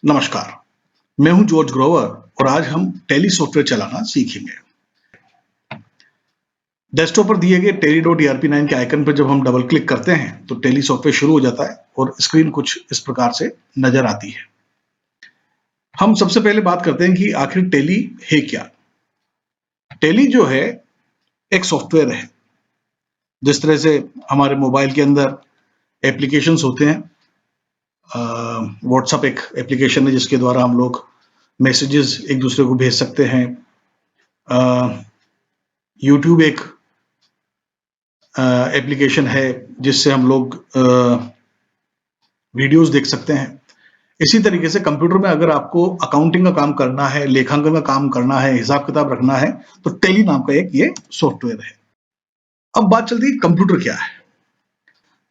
नमस्कार, मैं हूं जॉर्ज ग्रोवर और आज हम टैली सॉफ्टवेयर चलाना सीखेंगे। डेस्कटॉप पर दिए गए tally.erp9 के आइकन पर जब हम डबल क्लिक करते हैं तो टैली सॉफ्टवेयर शुरू हो जाता है और स्क्रीन कुछ इस प्रकार से नजर आती है। हम सबसे पहले बात करते हैं कि आखिर टैली है क्या। टैली जो है एक सॉफ्टवेयर है। जिस तरह से हमारे मोबाइल के अंदर एप्लीकेशंस होते हैं, व्हाट्सएप एक एप्लीकेशन है जिसके द्वारा हम लोग मैसेजेस एक दूसरे को भेज सकते हैं। यूट्यूब एक एप्लीकेशन है जिससे हम लोग वीडियोस देख सकते हैं। इसी तरीके से कंप्यूटर में अगर आपको अकाउंटिंग का काम करना है, लेखांकन का काम करना है, हिसाब किताब रखना है, तो टैली नाम का एक ये सॉफ्टवेयर है। अब बात चलती है कंप्यूटर क्या है।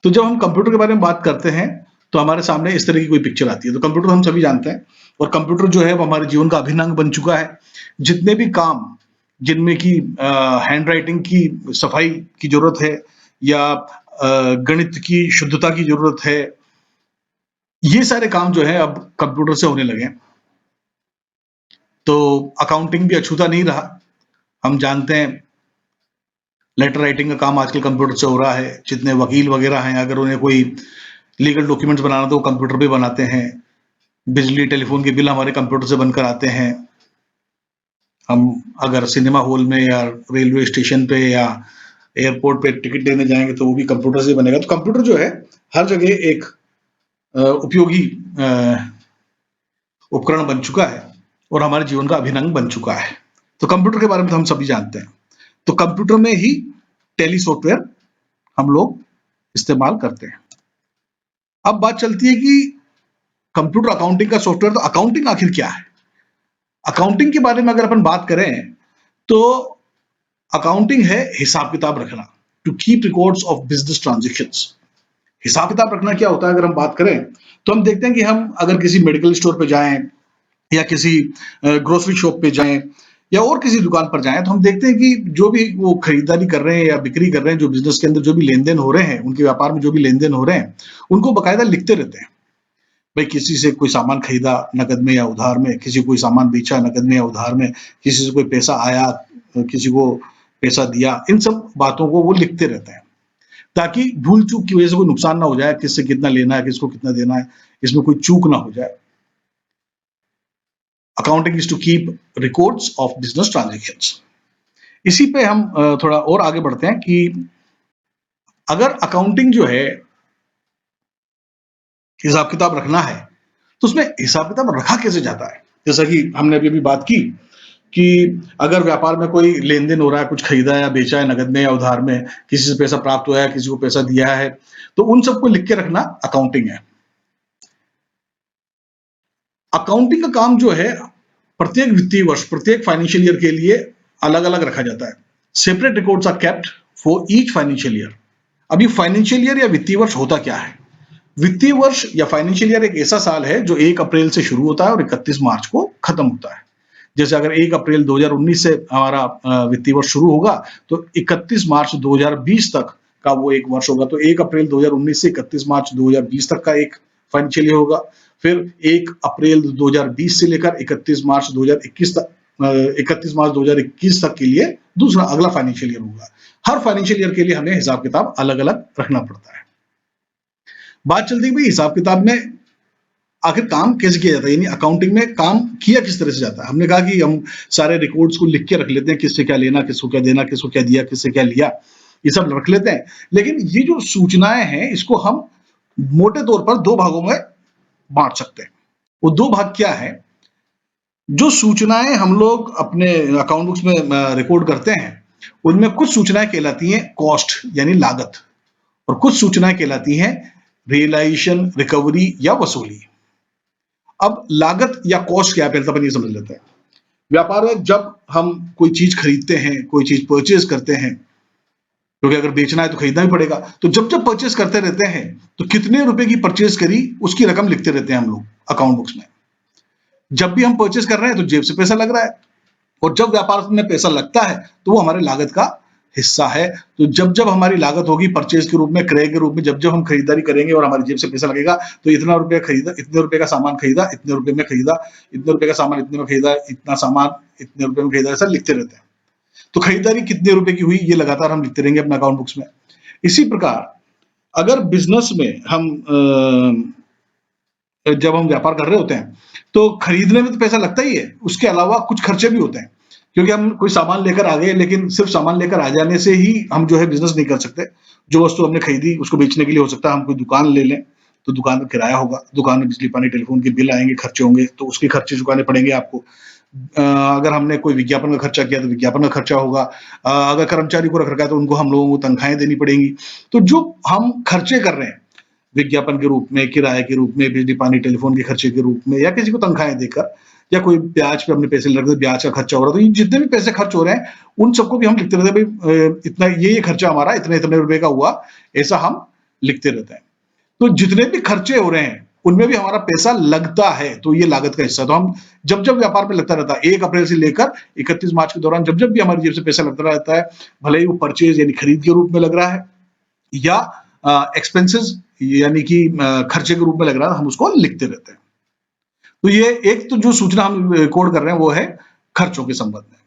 तो जब हम कंप्यूटर के बारे में बात करते हैं तो हमारे सामने इस तरह की कोई पिक्चर आती है। तो कंप्यूटर हम सभी जानते हैं और कंप्यूटर जो है वो हमारे जीवन का अभिन्न अंग बन चुका है। जितने भी काम जिनमें की हैंड राइटिंग की सफाई की जरूरत है या गणित की शुद्धता की जरूरत है, ये सारे काम जो है अब कंप्यूटर से होने लगे हैं। तो अकाउंटिंग भी अछूता नहीं रहा। हम जानते हैं लेटर राइटिंग का काम आजकल कंप्यूटर से हो रहा है। जितने वकील वगैरह हैं, अगर उन्हें कोई लीगल डॉक्यूमेंट्स बनाना तो वो कंप्यूटर पे बनाते हैं। बिजली टेलीफोन के बिल हमारे कंप्यूटर से बनकर आते हैं। हम अगर सिनेमा हॉल में या रेलवे स्टेशन पे या एयरपोर्ट पे टिकट लेने जाएंगे तो वो भी कंप्यूटर से बनेगा। तो कंप्यूटर जो है हर जगह एक उपयोगी उपकरण बन चुका है और हमारे जीवन का अभिन्न अंग बन चुका है। तो कंप्यूटर के बारे में तो हम सभी जानते हैं। तो कंप्यूटर में ही टैली सॉफ्टवेयर हम लोग इस्तेमाल करते हैं। अब बात चलती है कि कंप्यूटर अकाउंटिंग का सॉफ्टवेयर, तो अकाउंटिंग आखिर क्या है। अकाउंटिंग के बारे में अगर अपन बात करें तो अकाउंटिंग है हिसाब किताब रखना, to keep records of business transactions. हिसाब किताब रखना क्या होता है अगर हम बात करें तो हम देखते हैं कि हम अगर किसी मेडिकल स्टोर पे जाएं या किसी ग्रोसरी शॉप पे जाएं या और किसी दुकान पर जाएं तो हम देखते हैं कि जो भी वो खरीदारी कर रहे हैं या बिक्री कर रहे हैं, जो बिजनेस के अंदर जो भी लेन देन हो रहे हैं, उनके व्यापार में जो भी लेन देन हो रहे हैं, उनको बाकायदा लिखते रहते हैं। भाई किसी से कोई सामान खरीदा नकद में या उधार में, किसी कोई सामान बेचा नकद में या उधार में, किसी से कोई पैसा आया, किसी को पैसा दिया, इन सब बातों को वो लिखते रहते हैं ताकि भूल चूक की वजह से कोई नुकसान ना हो जाए, किससे कितना लेना है, किसको कितना देना है, इसमें कोई चूक ना हो जाए। Accounting is to keep records of business transactions. इसी पे हम थोड़ा और आगे बढ़ते हैं कि अगर अकाउंटिंग जो है हिसाब किताब रखना है तो उसमें हिसाब किताब रखा कैसे जाता है। जैसा कि हमने अभी बात की कि अगर व्यापार में कोई लेन देन हो रहा है, कुछ खरीदा या बेचा है नगद में या उधार में, किसी से पैसा प्राप्त हुआ है, किसी को पैसा दिया है, तो उन सबको लिख के रखना अकाउंटिंग है। अकाउंटिंग का काम जो है प्रत्येक वित्तीय वर्ष, प्रत्येक फाइनेंशियल ईयर के लिए अलग अलग रखा जाता है। Separate records are kept for each financial year. अब ये फाइनेंशियल ईयर या वित्तीय वर्ष होता क्या है। वित्तीय वर्ष या फाइनेंशियल ईयर एक ऐसा साल है जो 1 अप्रैल से शुरू होता है और 31 मार्च को खत्म होता है। जैसे अगर 1 अप्रैल 2019 से हमारा वित्तीय वर्ष शुरू होगा तो 31 मार्च 2020 तक का वो एक वर्ष होगा। तो 1 अप्रैल 2019 से 31 मार्च 2020 तक का एक फाइनेंशियल ईयर होगा। फिर 1 अप्रैल 2020 से लेकर 31 मार्च 2021 तक 31 मार्च 2021 तक के लिए दूसरा अगला फाइनेंशियल ईयर होगा। हर फाइनेंशियल ईयर के लिए हमें हिसाब किताब अलग अलग रखना पड़ता है। बात चलती है भाई हिसाब किताब में आखिर काम कैसे किया जाता है, यानी अकाउंटिंग में काम किया किस तरह से जाता है। हमने कहा कि हम सारे रिकॉर्ड्स को लिख के रख लेते हैं, किससे क्या लेना, किसको क्या देना, किसको क्या दिया, किससे क्या लिया, ये सब रख लेते हैं। लेकिन ये जो सूचनाएं हैं इसको हम मोटे तौर पर 2 भागों में बांट सकते हैं। वो 2 भाग क्या है। जो सूचनाएं हम लोग अपने अकाउंट बुक्स में रिकॉर्ड करते हैं उनमें कुछ सूचनाएं कहलाती हैं कॉस्ट यानी लागत, और कुछ सूचनाएं कहलाती हैं रियलाइजेशन, रिकवरी या वसूली। अब लागत या कॉस्ट क्या है पहले तो अपन ये समझ लेते हैं। व्यापार में जब हम कोई चीज खरीदते हैं, कोई चीज परचेज करते हैं, क्योंकि अगर बेचना है तो खरीदना भी पड़ेगा, तो जब जब परचेज करते रहते हैं तो कितने रुपए की परचेज करी उसकी रकम लिखते रहते हैं हम लोग अकाउंट बुक्स में। जब भी हम परचेज कर रहे हैं तो जेब से पैसा लग रहा है, और जब व्यापार में पैसा लगता है तो वो हमारे लागत का हिस्सा है। तो जब जब हमारी लागत होगी परचेज के रूप में, क्रय के रूप में, जब जब हम खरीदारी करेंगे और हमारी जेब से पैसा लगेगा, तो इतना रुपया खरीदा, इतने रुपए का सामान खरीदा, इतने रुपए में खरीदा, इतने रुपए का सामान इतने में खरीदा, इतना सामान इतने रुपए में खरीदा, ऐसा लिखते रहते हैं। तो खरीदारी कितने रुपए की हुई ये लगातार हम लिखते रहेंगे अपने अकाउंट बुक्स में। इसी प्रकार अगर बिजनेस में हम जब हम व्यापार कर रहे होते हैं तो खरीदने में तो पैसा लगता ही है, उसके अलावा कुछ खर्चे भी होते हैं, क्योंकि हम कोई सामान लेकर आ गए, लेकिन सिर्फ सामान लेकर आ जाने से ही हम जो है बिजनेस नहीं कर सकते। जो वस्तु हमने खरीदी उसको बेचने के लिए हो सकता है हम कोई दुकान ले लें, तो दुकान का किराया होगा, दुकान में बिजली पानी टेलीफोन के बिल आएंगे, खर्चे होंगे, तो उसके खर्चे चुकाने पड़ेंगे आपको। अगर हमने कोई विज्ञापन का खर्चा किया तो विज्ञापन का खर्चा होगा। अगर कर्मचारी को रख रखा है तो उनको हम लोगों को तनख्वाहें देनी पड़ेंगी। तो जो हम खर्चे कर रहे हैं विज्ञापन के रूप में, किराए के रूप में, बिजली पानी टेलीफोन के खर्चे के रूप में, या किसी को तनख्वाहें देकर, या कोई ब्याज पे अपने पैसे लग रहे, ब्याज का खर्चा हो रहा है, तो ये जितने भी पैसे खर्च हो रहे हैं उन सबको भी हम लिखते रहते हैं, भाई इतना ये खर्चा हमारा इतने इतने रुपए का हुआ, ऐसा हम लिखते रहते हैं। तो जितने भी खर्चे हो रहे हैं उनमें भी हमारा पैसा लगता है, तो ये लागत का हिस्सा है। तो हम जब जब व्यापार में लगता रहता है 1 अप्रैल से लेकर 31 मार्च के दौरान जब जब भी हमारी जेब से पैसा लगता रहता है, भले ही वो परचेज यानी खरीद के रूप में लग रहा है या एक्सपेंसेस यानी कि खर्चे के रूप में लग रहा है, हम उसको लिखते रहते हैं। तो ये एक तो जो सूचना हम रिकॉर्ड कर रहे हैं वो है खर्चों के संबंध में।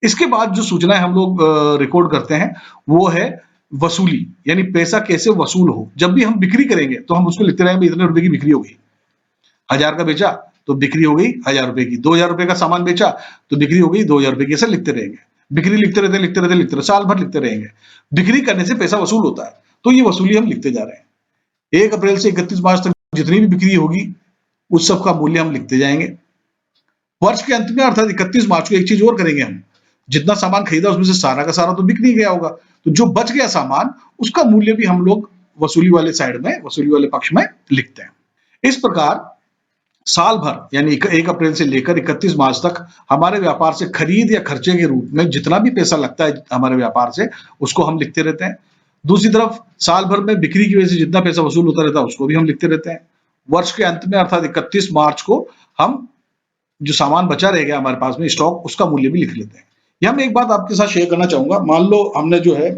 इसके बाद जो सूचनाएं हम लोग रिकॉर्ड करते हैं वो है वसूली, यानी पैसा कैसे वसूल हो। जब भी हम बिक्री करेंगे तो हम उसको लिखते रहेंगे इतने रुपए की बिक्री हो गई, 1000 का बेचा तो बिक्री हो गई 1000 रुपए की, 2000 रुपए का सामान बेचा तो बिक्री हो गई 2000 रुपए की, ऐसा लिखते रहेंगे। बिक्री लिखते रहते साल भर लिखते रहेंगे। बिक्री करने से पैसा वसूल होता है, तो ये वसूली हम लिखते जा रहे हैं। 1 अप्रैल से 31 मार्च तक जितनी भी बिक्री होगी उस सब का मूल्य हम लिखते जाएंगे। वर्ष के अंत में अर्थात 31 मार्च को एक चीज और करेंगे हम, जितना सामान खरीदा उसमें से सारा का सारा तो बिक नहीं गया होगा, तो जो बच गया सामान उसका मूल्य भी हम लोग वसूली वाले साइड में, वसूली वाले पक्ष में लिखते हैं। इस प्रकार साल भर यानी 1 अप्रैल से लेकर 31 मार्च तक हमारे व्यापार से खरीद या खर्चे के रूप में जितना भी पैसा लगता है हमारे व्यापार से उसको हम लिखते रहते हैं। दूसरी तरफ साल भर में बिक्री की वजह से जितना पैसा वसूल होता रहता है उसको भी हम लिखते रहते हैं। वर्ष के अंत में अर्थात 31 मार्च को हम जो सामान बचा रह गया हमारे पास में स्टॉक, उसका मूल्य भी लिख लेते हैं। यहाँ मैं एक बात आपके साथ शेयर करना चाहूंगा। मान लो हमने जो है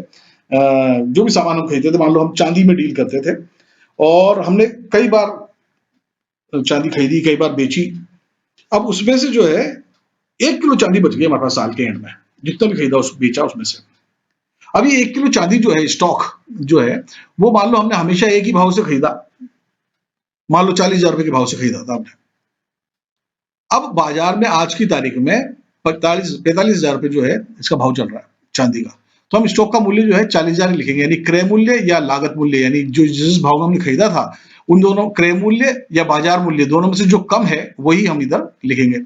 जो भी सामान हम खरीदते थे, मान लो हम चांदी में डील करते थे और हमने कई बार चांदी खरीदी, कई बार बेची। अब उसमें से जो है 1 किलो चांदी बच गई हमारे पास साल के एंड में, जितना भी खरीदा उस बेचा उसमें से। अब ये 1 किलो चांदी जो है स्टॉक जो है वो मान लो हमने हमेशा एक ही भाव से खरीदा, मान लो 40,000 रुपए के भाव से खरीदा था हमने। अब बाजार में आज की तारीख में 45,000 रुपए जो है इसका भाव चल रहा है चांदी का, तो हम स्टॉक का मूल्य जो है 40,000 लिखेंगे, यानी क्रय मूल्य या लागत मूल्य, यानी जो जिस भाव में हमने खरीदा था उन दोनों क्रय मूल्य या बाजार मूल्य दोनों में से जो कम है वही हम इधर लिखेंगे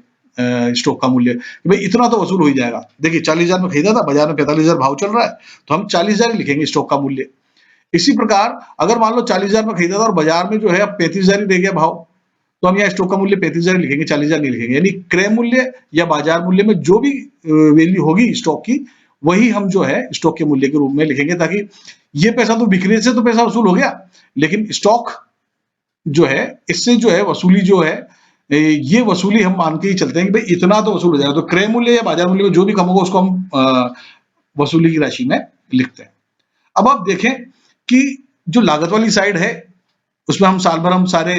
स्टॉक का मूल्य, भाई इतना तो वसूल हो ही जाएगा। देखिए 40,000 में खरीदा था, बाजार में 45,000 भाव चल रहा है, तो हम 40,000 लिखेंगे स्टॉक का मूल्य। इसी प्रकार अगर मान लो 40,000 में खरीदा था और बाजार में जो है अब 35,000 ही रह गया भाव, तो हम यहाँ स्टॉक का मूल्य 35,000 लिखेंगे, 40,000 नहीं लिखेंगे। यानी क्रय मूल्य या बाजार मूल्य में जो भी वैल्यू होगी स्टॉक की वही हम जो है स्टॉक के मूल्य के रूप में लिखेंगे, ताकि ये पैसा तो बिक्री से तो पैसा वसूल हो गया, लेकिन स्टॉक जो है इससे जो है वसूली जो है ये वसूली हम मान के ही चलते हैं कि भाई इतना तो वसूल हो जाएगा। तो क्रय मूल्य या बाजार मूल्य में जो भी कम होगा उसको हम वसूली की राशि में लिखते हैं। अब आप देखें कि जो लागत वाली साइड है उसमें हम साल भर हम सारे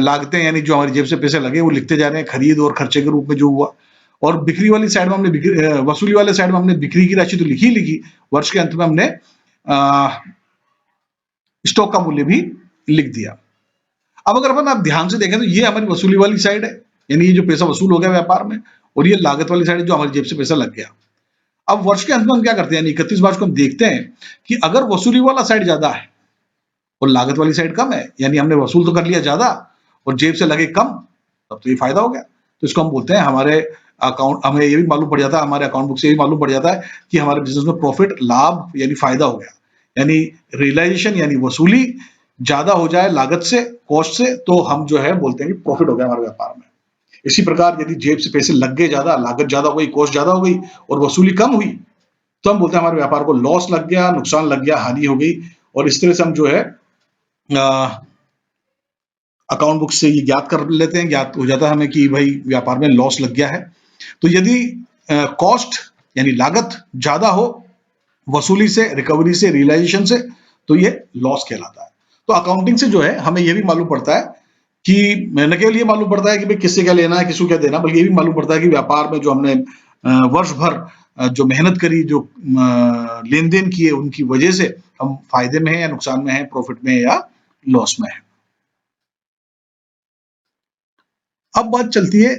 लागतें यानी जो हमारी जेब से पैसे लगे वो लिखते जा रहे हैं, खरीद और खर्चे के रूप में जो हुआ। और बिक्री वाली साइड में हमने वसूली वाले साइड में हमने बिक्री की राशि तो लिखी, वर्ष के अंत में हमने स्टॉक का मूल्य भी लिख दिया। अब अगर अपन आप ध्यान से देखें तो ये हमारी वसूली वाली साइड है, यानी ये जो पैसा वसूल हो गया व्यापार में, और ये लागत वाली साइड है जो हमारी जेब से पैसा लग गया। अब वर्ष के अंत में हम क्या करते हैं, यानी 31 मार्च को हम देखते हैं कि अगर वसूली वाला साइड ज्यादा है और लागत वाली साइड कम है, यानी हमने वसूल तो कर लिया ज्यादा और जेब से लगे कम, तब तो ये फायदा हो गया। तो इसको हम बोलते हैं हमारे अकाउंट, हमें ये भी मालूम पड़ जाता है, हमारे अकाउंट बुक से ये भी मालूम पड़ जाता है कि हमारे बिजनेस में प्रॉफिट, लाभ यानी फायदा हो गया। यानी रियलाइजेशन यानी वसूली ज्यादा हो जाए लागत से, कॉस्ट से, तो हम जो है बोलते हैं कि प्रॉफिट हो गया हमारे व्यापार में। इसी प्रकार यदि जेब से पैसे लग गए ज्यादा, लागत ज्यादा हो गई, कॉस्ट ज्यादा हो गई और वसूली कम हुई, तो हम बोलते हैं हमारे व्यापार को लॉस लग गया, नुकसान लग गया, हानि हो गई। और इस तरह से हम जो है अकाउंट बुक से ये ज्ञात कर लेते हैं, ज्ञात हो जाता है हमें कि भाई व्यापार में लॉस लग गया है। तो यदि कॉस्ट यानी लागत ज्यादा हो वसूली से, रिकवरी से, रियलाइजेशन से, तो ये लॉस कहलाता है। तो अकाउंटिंग से जो है हमें ये भी मालूम पड़ता है कि न केवल ये मालूम पड़ता है कि भाई किससे क्या लेना है, किसको क्या देना, बल्कि ये भी मालूम पड़ता है कि व्यापार में जो हमने वर्ष भर जो मेहनत करी, जो लेन देन किए, उनकी वजह से हम फायदे में हैं या नुकसान में हैं, प्रॉफिट में है या लॉस में है। अब बात चलती है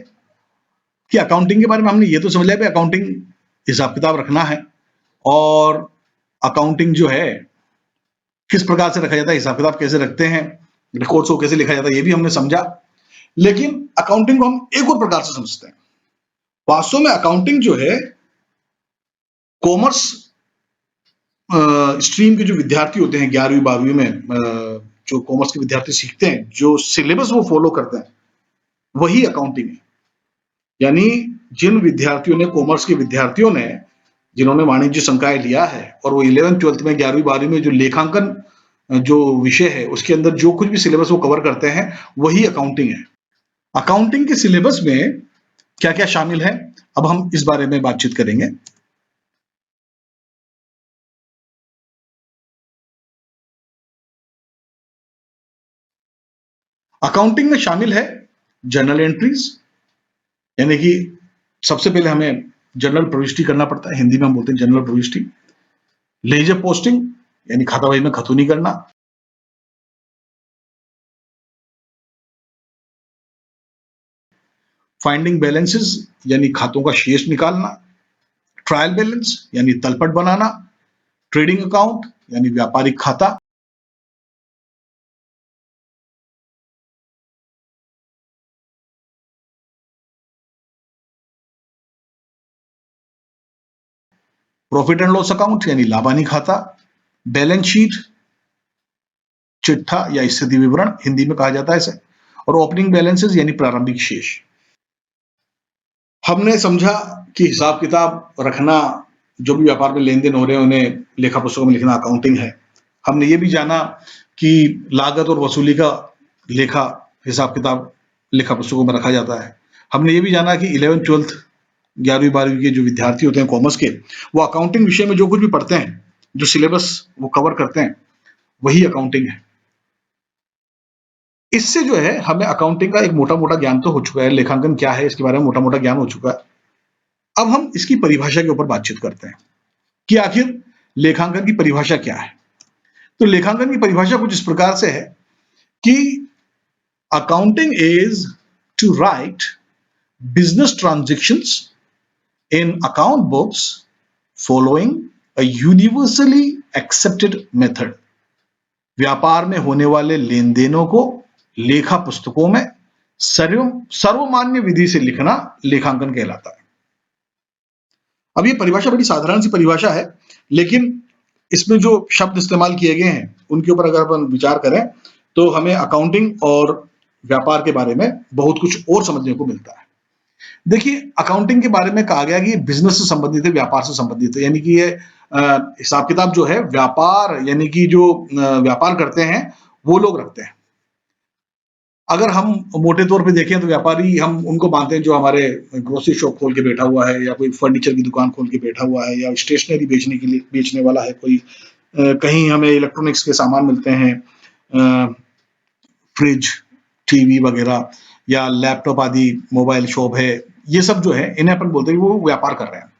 कि अकाउंटिंग के बारे में हमने ये तो समझ लिया कि अकाउंटिंग हिसाब किताब रखना है, और अकाउंटिंग जो है किस प्रकार से रखा जाता है, हिसाब किताब कैसे रखते हैं, रिकॉर्ड्स को कैसे लिखा जाता है, ये भी हमने समझा। लेकिन अकाउंटिंग को हम एक और प्रकार से समझते हैं। वास्तव में अकाउंटिंग जो है कॉमर्स स्ट्रीम के जो विद्यार्थी होते हैं 11वीं 12वीं में, जो कॉमर्स के विद्यार्थी सीखते हैं, जो सिलेबस वो फॉलो करते हैं, वही अकाउंटिंग है। यानी जिन विद्यार्थियों ने, कॉमर्स के विद्यार्थियों ने, जिन्होंने वाणिज्य संकाय लिया है और वो 11th 12th में 11वीं 12वीं में जो लेखांकन जो विषय है उसके अंदर जो कुछ भी सिलेबस वो कवर करते हैं, वही अकाउंटिंग है। अकाउंटिंग के सिलेबस में क्या क्या शामिल है, अब हम इस बारे में बातचीत करेंगे। अकाउंटिंग में शामिल है जर्नल एंट्रीज, यानी कि सबसे पहले हमें जर्नल प्रविष्टि करना पड़ता है, हिंदी में हम बोलते हैं जर्नल प्रविष्टि। लेजर पोस्टिंग, यानी खातावही में खतौनी करना। फाइंडिंग बैलेंसेस, यानी खातों का शेष निकालना। ट्रायल बैलेंस, यानी तलपट बनाना। ट्रेडिंग अकाउंट, यानी व्यापारिक खाता। प्रॉफिट एंड लॉस अकाउंट, यानी लाभ हानि खाता। बैलेंस शीट, चिट्ठा या स्थिति विवरण हिंदी में कहा जाता है इसे। और ओपनिंग बैलेंसेस, यानी प्रारंभिक शेष। हमने समझा कि हिसाब किताब रखना, जो भी व्यापार में लेन देन हो रहे हैं उन्हें लेखा पुस्तकों में लिखना अकाउंटिंग है। हमने ये भी जाना कि लागत और वसूली का लेखा हिसाब किताब लेखा पुस्तकों में रखा जाता है। हमने ये भी जाना कि 11th 12th 11वीं 12वीं के जो विद्यार्थी होते हैं कॉमर्स के, वो अकाउंटिंग विषय में जो कुछ भी पढ़ते हैं, जो सिलेबस वो कवर करते हैं, वही अकाउंटिंग है। इससे जो है हमें अकाउंटिंग का एक मोटा मोटा ज्ञान तो हो चुका है, लेखांकन क्या है इसके बारे में मोटा मोटा ज्ञान हो चुका है। अब हम इसकी परिभाषा के ऊपर बातचीत करते हैं कि आखिर लेखांकन की परिभाषा क्या है। तो लेखांकन की परिभाषा कुछ इस प्रकार से है कि accounting is to write business transactions in account books following a universally accepted method. व्यापार में होने वाले लेन देनों को लेखा पुस्तकों में सर्वमान्य विधि से लिखना लेखांकन कहलाता है। अब ये परिभाषा बड़ी साधारण सी परिभाषा है, लेकिन इसमें जो शब्द इस्तेमाल किए गए हैं उनके ऊपर अगर अपन विचार करें तो हमें अकाउंटिंग और व्यापार के बारे में बहुत कुछ और समझने को मिलता है। देखिए, अकाउंटिंग के बारे में कहा गया कि ये बिजनेस से संबंधित है, व्यापार से संबंधित है, यानी कि ये हिसाब किताब जो है व्यापार, यानी कि जो व्यापार करते हैं वो लोग रखते हैं। अगर हम मोटे तौर पे देखें तो व्यापारी हम उनको मानते हैं जो हमारे ग्रोसरी शॉप खोल के बैठा हुआ है, या कोई फर्नीचर की दुकान खोल के बैठा हुआ है, या स्टेशनरी बेचने के लिए बेचने वाला है कोई, कहीं हमें इलेक्ट्रॉनिक्स के सामान मिलते हैं, फ्रिज, टीवी वगैरह, या लैपटॉप आदि, मोबाइल शॉप है, ये सब जो है इन्हें अपन बोलते हैं कि वो व्यापार कर रहे हैं।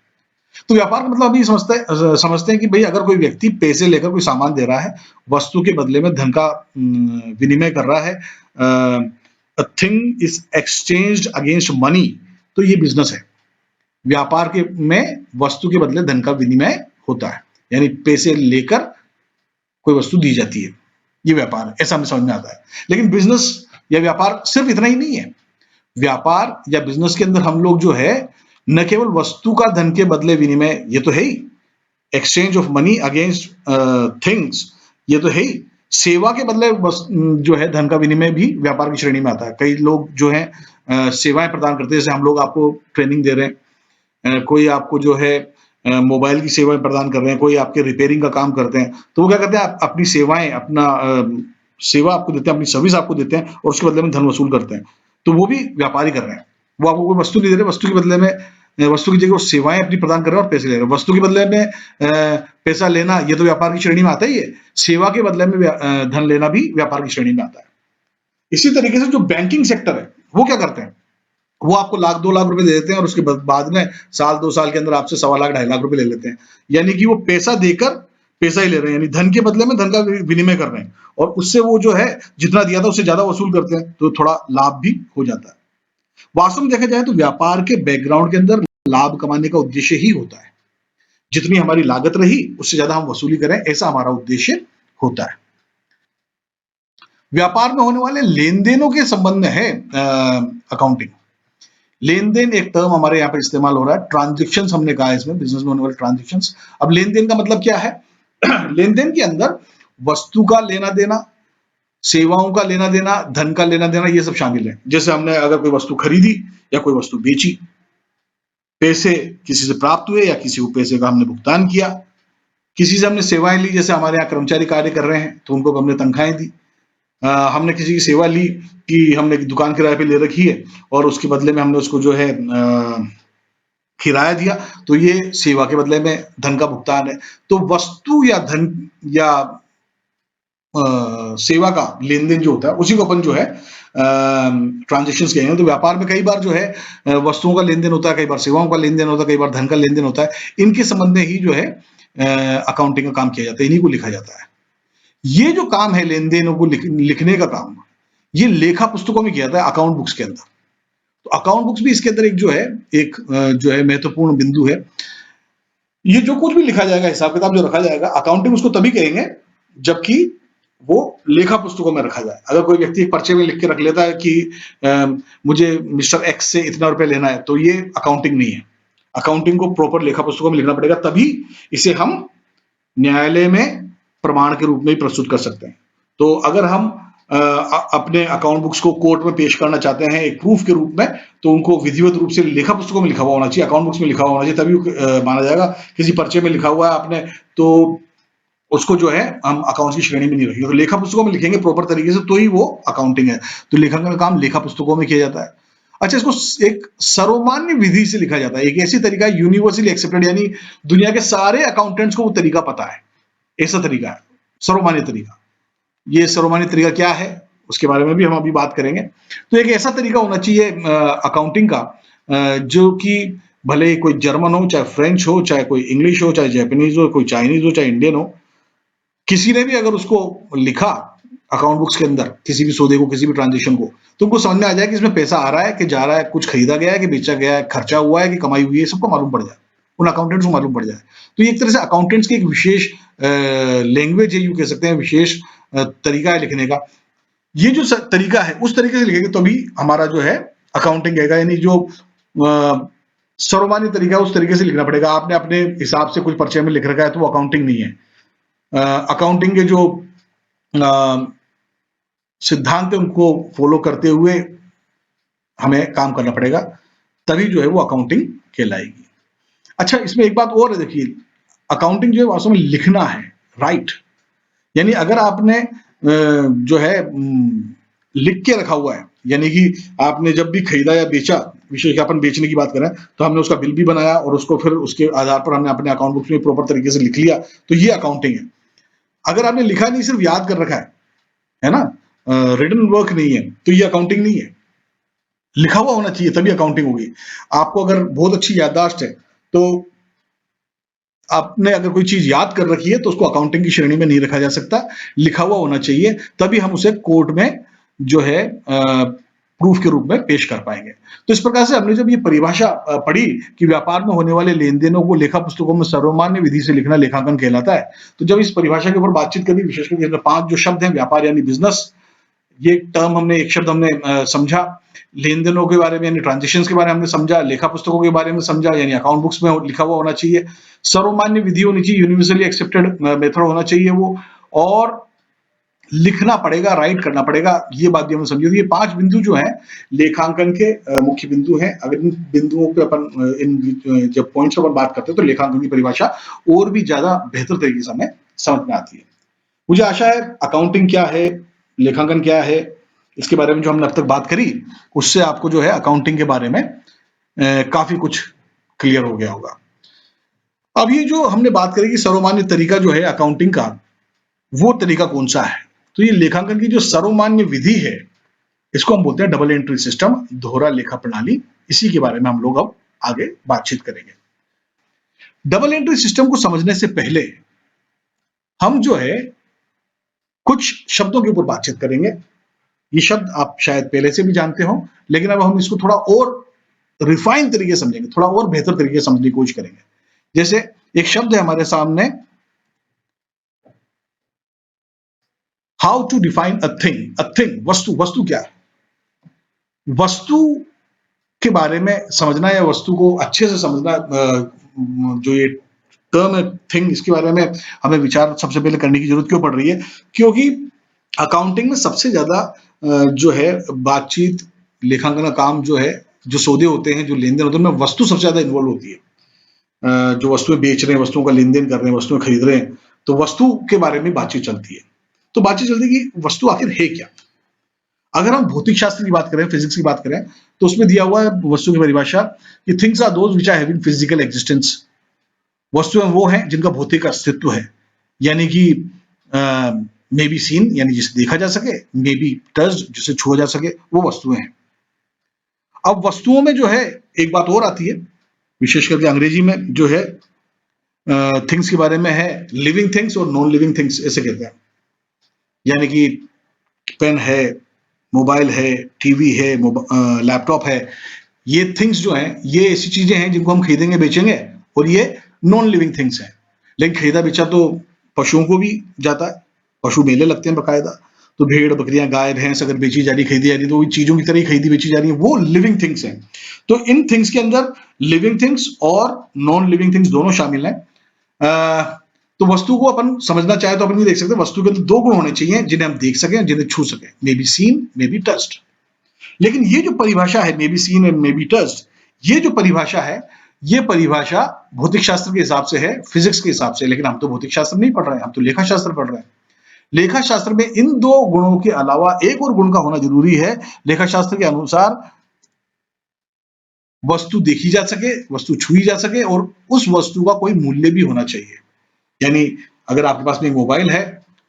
तो व्यापार का मतलब अभी समझते हैं कि भाई अगर कोई व्यक्ति पैसे लेकर कोई सामान दे रहा है, वस्तु के बदले में धन का विनिमय कर रहा है, a thing is exchanged against money, तो ये बिजनेस है। व्यापार के में वस्तु के बदले धन का विनिमय होता है, यानी पैसे लेकर कोई वस्तु दी जाती है, ये व्यापार है, ऐसा हमें समझ में आता है। लेकिन बिजनेस या व्यापार सिर्फ इतना ही नहीं है। व्यापार या बिजनेस के अंदर हम लोग जो है न केवल वस्तु का धन के बदले विनिमय, ये तो है ही, exchange of money against things, ये तो है ही, सेवा के बदले जो है धन का विनिमय भी व्यापार की श्रेणी में आता है। कई लोग जो है सेवाएं प्रदान करते हैं, जैसे हम लोग आपको ट्रेनिंग दे रहे हैं, कोई आपको जो है मोबाइल की सेवाएं प्रदान कर रहे हैं, कोई आपके रिपेयरिंग का काम करते हैं, तो वो क्या करते हैं, अपनी सेवाएं, अपना सेवा आपको देते हैं, अपनी सर्विस आपको देते हैं और उसके बदले में धन वसूल करते हैं। तो वो भी व्यापारी कर रहे हैं, वो आपको कोई वस्तु नहीं दे रहे, वस्तु के बदले में वस्तु की जगह वो सेवाएं अपनी प्रदान कर रहे हैं और पैसे ले रहे हैं। वस्तु के बदले में पैसा लेना ये तो व्यापार की श्रेणी में आता ही है, सेवा के बदले में धन लेना भी व्यापार की श्रेणी में आता है। इसी तरीके से जो बैंकिंग सेक्टर है वो क्या करते हैं, वो आपको लाख 2 लाख रुपए दे देते हैं और उसके बाद में साल 2 साल के अंदर आपसे 1.25 लाख 2.5 लाख रुपए ले लेते हैं। यानी कि वो पैसा देकर पैसा ही ले रहे हैं, यानी धन के बदले में धन का विनिमय कर रहे हैं और उससे वो जो है जितना दिया था उससे ज्यादा वसूल करते हैं, तो थोड़ा लाभ भी हो जाता है। वास्तव में देखा जाए तो व्यापार के बैकग्राउंड के अंदर लाभ कमाने का उद्देश्य ही होता है। जितनी हमारी लागत रही उससे ज्यादा हम वसूली करें, ऐसा हमारा उद्देश्य होता है। व्यापार में होने वाले लेन देनों के संबंध में है अकाउंटिंग। लेन देन एक टर्म हमारे यहाँ पे इस्तेमाल हो रहा है, ट्रांजेक्शन हमने कहा है इसमें, बिजनेस में होने वाले ट्रांजेक्शन। अब लेन देन का मतलब क्या है? लेन देन के अंदर वस्तु का लेना देना, सेवाओं का लेना देना, धन का लेना देना, ये सब शामिल है। जैसे हमने अगर कोई वस्तु खरीदी या कोई वस्तु बेची, पैसे किसी से प्राप्त हुए या किसी को पैसे का हमने भुगतान किया, किसी से हमने सेवाएं ली, जैसे हमारे यहाँ कर्मचारी कार्य कर रहे हैं तो उनको हमने तनख्वाहें दी। हमने किसी की सेवा ली कि हमने दुकान किराए पे ले रखी है और उसके बदले में हमने उसको जो है किराया दिया, तो ये सेवा के बदले में धन का भुगतान है। तो वस्तु या धन या सेवा का लेन देन जो होता है उसी को अपन जो है ट्रांजेक्शन कहेंगे। तो व्यापार में कई बार जो है वस्तुओं का लेन देन होता है, कई बार सेवाओं का लेन देन होता है, कई बार धन का लेन देन होता है। इनके संबंध में ही जो है अकाउंटिंग का काम किया जाता है, इन्हीं को लिखा जाता है। ये जो काम है लेन देनों को लिखने का काम, ये लेखा पुस्तकों में किया जाता है, अकाउंट बुक्स के अंदर। तो अकाउंट बुक्स भी इसके अंदर एक जो है महत्वपूर्ण बिंदु है। ये जो कुछ भी लिखा जाएगा, हिसाब किताब जो रखा जाएगा, अकाउंटिंग उसको तभी कहेंगे जबकि वो लेखा पुस्तकों में रखा जाए। अगर कोई व्यक्ति एक पर्चे में लिख के रख लेता है कि मुझे मिस्टर एक्स से इतना रुपए लेना है, तो ये अकाउंटिंग नहीं है। अकाउंटिंग को प्रॉपर लेखा पुस्तकों में लिखना पड़ेगा, तभी इसे हम न्यायालय में प्रमाण के रूप में ही प्रस्तुत कर सकते हैं। तो अगर हम अपने अकाउंट बुक्स को कोर्ट में पेश करना चाहते हैं एक प्रूफ के रूप में, तो उनको विधिवत रूप से लेखा पुस्तकों में लिखा हुआ होना चाहिए, अकाउंट बुक्स में लिखा हुआ होना चाहिए, तभी माना जाएगा। किसी पर्चे में लिखा हुआ है आपने, तो उसको जो है हम अकाउंट्स की श्रेणी में नहीं रखेंगे। तो लेखा पुस्तकों में लिखेंगे प्रॉपर तरीके से, तो ही वो अकाउंटिंग है। तो लेखांकन का काम लेखा पुस्तकों में किया जाता है। अच्छा, इसको एक सर्वमान्य विधि से लिखा जाता है। एक ऐसी तरीका है यूनिवर्सली एक्सेप्टेड, यानी दुनिया के सारे अकाउंटेंट्स को वो तरीका पता है, ऐसा तरीका है सर्वमान्य तरीका। ये सर्वमान्य तरीका क्या है उसके बारे में भी हम अभी बात करेंगे। तो एक ऐसा तरीका होना चाहिए अकाउंटिंग का जो कि भले ही कोई जर्मन हो, चाहे फ्रेंच हो, चाहे कोई इंग्लिश हो, चाहे जापानीज हो, कोई चाइनीज हो, चाहे इंडियन हो, किसी ने भी अगर उसको लिखा अकाउंट बुक्स के अंदर, किसी भी सौदे को, किसी भी ट्रांजेक्शन को, तो उनको समझ में आ जाए कि इसमें पैसा आ रहा है कि जा रहा है, कुछ खरीदा गया है कि बेचा गया है, खर्चा हुआ है कि कमाई हुई है, सबको मालूम पड़ जाए, उन अकाउंटेंट्स को मालूम पड़ जाए। तो ये एक तरह से अकाउंटेंट्स की एक विशेष लैंग्वेज है, यूं कह सकते हैं, विशेष तरीका है लिखने का। ये जो तरीका है उस तरीके से लिखेंगे तभी हमारा जो है अकाउंटिंग रहेगा। यानी जो सर्वमान्य तरीका है उस तरीके से लिखना पड़ेगा। आपने अपने हिसाब से कुछ पर्चे में लिख रखा है तो वो अकाउंटिंग नहीं है। अकाउंटिंग के जो सिद्धांत है उनको फॉलो करते हुए हमें काम करना पड़ेगा, तभी जो है वो अकाउंटिंग कहलाएगी। अच्छा, इसमें एक बात और है, देखिए, अकाउंटिंग जो है वास्तव में लिखना है, राइट। यानी अगर आपने जो है लिख के रखा हुआ है, यानी कि आपने जब भी खरीदा या बेचा, विशेष अपन बेचने की बात करें, तो हमने उसका बिल भी बनाया और उसको फिर उसके आधार पर हमने अपने अकाउंट बुक्स में प्रॉपर तरीके से लिख लिया, तो ये अकाउंटिंग है। अगर आपने लिखा नहीं, सिर्फ याद कर रखा है ना, रिटन वर्क नहीं है, तो ये अकाउंटिंग नहीं है। लिखा हुआ होना चाहिए तभी अकाउंटिंग होगी। आपको अगर बहुत अच्छी याददाश्त है तो आपने अगर कोई चीज याद कर रखी है तो उसको अकाउंटिंग की श्रेणी में नहीं रखा जा सकता, लिखा हुआ होना चाहिए, तभी हम उसे कोर्ट में जो है प्रूफ के रूप में पेश कर पाएंगे। तो इस प्रकार से हमने जब ये परिभाषा पढ़ी कि व्यापार में होने वाले लेन देनों को लेखा पुस्तकों में सर्वमान्य विधि से लिखना लेखांकन कहलाता है, तो जब इस परिभाषा के ऊपर बातचीत करी, विशेषकर 5 जो शब्द हैं, व्यापार यानी बिजनेस, ये टर्म हमने, एक शब्द हमने समझा, लेन देनों के बारे में यानी ट्रांजेक्शन्स के बारे में हमने समझा, लेखा पुस्तकों के बारे में समझा यानी अकाउंट बुक्स में लिखा हुआ होना चाहिए, सर्वमान्य विधि होनी चाहिए, यूनिवर्सली एक्सेप्टेड मेथड होना चाहिए वो, और लिखना पड़ेगा, राइट करना पड़ेगा, ये बात भी हमने समझी। तो ये 5 बिंदु जो है लेखांकन के मुख्य बिंदु हैं। अगर इन बिंदुओं पे अपन इन जब पॉइंट्स पर बात करते हैं तो लेखांकन की परिभाषा और भी ज्यादा बेहतर तरीके से हमें समझ में आती है। मुझे आशा है अकाउंटिंग क्या है, लेखांकन क्या है, इसके बारे में जो हमने अब तक बात करी, उससे आपको जो है अकाउंटिंग के बारे में काफी कुछ क्लियर हो गया होगा। अब ये जो हमने बात करी कि सर्वमान्य तरीका जो है अकाउंटिंग का, वो तरीका कौन सा है? तो ये लेखांकन की जो सर्वमान्य विधि है, इसको हम बोलते हैं डबल एंट्री सिस्टम, दोहरा लेखा प्रणाली। इसी के बारे में हम लोग अब आगे बातचीत करेंगे। डबल एंट्री सिस्टम को समझने से पहले हम जो है कुछ शब्दों के ऊपर बातचीत करेंगे। ये शब्द आप शायद पहले से भी जानते हो, लेकिन अब हम इसको थोड़ा और रिफाइन तरीके से समझेंगे, थोड़ा और बेहतर तरीके से समझने की कोशिश करेंगे। जैसे एक शब्द है हमारे सामने, how to define a thing. A thing, वस्तु। वस्तु क्या है? वस्तु के बारे में समझना या वस्तु को अच्छे से समझना, जो ये टर्म है थिंग, इसके बारे में हमें विचार सबसे पहले करने की जरूरत क्यों पड़ रही है? क्योंकि अकाउंटिंग में सबसे ज्यादा जो है बातचीत, लेखांकन का काम जो है, जो सौदे होते हैं, जो लेन देन होते हैं, उनमें वस्तु सबसे ज्यादा इन्वॉल्व होती है। जो वस्तुएं बेच रहे हैं, वस्तुओं का लेन देन कर रहे हैं, वस्तुएं खरीद रहे हैं, तो वस्तु के बारे में बातचीत चलती है। तो बातचीत चलती है कि वस्तु आखिर है क्या। अगर हम भौतिक शास्त्र की बात करें, फिजिक्स की बात करें, तो उसमें दिया हुआ है वस्तु की परिभाषा कि things are those which are having physical existence. वस्तुएं वो हैं जिनका भौतिक अस्तित्व है, यानी कि मे बी सीन, यानी जिसे देखा जा सके, मे बी टच्ड, जिसे छुआ जा सके, वो वस्तुएं हैं। अब वस्तुओं में जो है एक बात और आती है, विशेष करके अंग्रेजी में जो है थिंग्स के बारे में है, लिविंग थिंग्स और नॉन लिविंग थिंग्स ऐसे कहते हैं। यानी कि पेन है, मोबाइल है, टीवी है, लैपटॉप है, ये थिंग्स जो हैं, ये ऐसी चीजें हैं जिनको हम खरीदेंगे, बेचेंगे, और ये नॉन लिविंग थिंग्स हैं। लेकिन खरीदा बेचा तो पशुओं को भी जाता है, पशु मेले लगते हैं बकायदा, तो भेड़, बकरियां, गाय, भैंस अगर बेची जा रही, खरीदी जा रही, तो वो चीजों की तरह ही खरीदी बेची जा रही है, वो लिविंग थिंग्स हैं। तो इन थिंग्स के अंदर लिविंग थिंग्स और नॉन लिविंग थिंग्स दोनों शामिल हैं। तो वस्तु को अपन समझना चाहे तो अपन ये देख सकते हैं, वस्तु के अंदर दो गुण होने चाहिए जिन्हें हम देख सकें, जिन्हें छू सकें, may be seen, may be touched. लेकिन ये जो परिभाषा है, may be seen and may be touched, ये जो परिभाषा है, ये परिभाषा भौतिक शास्त्र के हिसाब से है, फिजिक्स के हिसाब से। लेकिन हम तो भौतिक शास्त्र नहीं पढ़ रहे हैं, हम तो लेखा शास्त्र पढ़ रहे हैं। लेखा शास्त्र में इन दो गुणों के अलावा एक और गुण का होना जरूरी है। लेखा शास्त्र के अनुसार वस्तु देखी जा सके, वस्तु छुई जा सके, और उस वस्तु का कोई मूल्य भी होना चाहिए। यानी अगर आपके पास में एक मोबाइल है,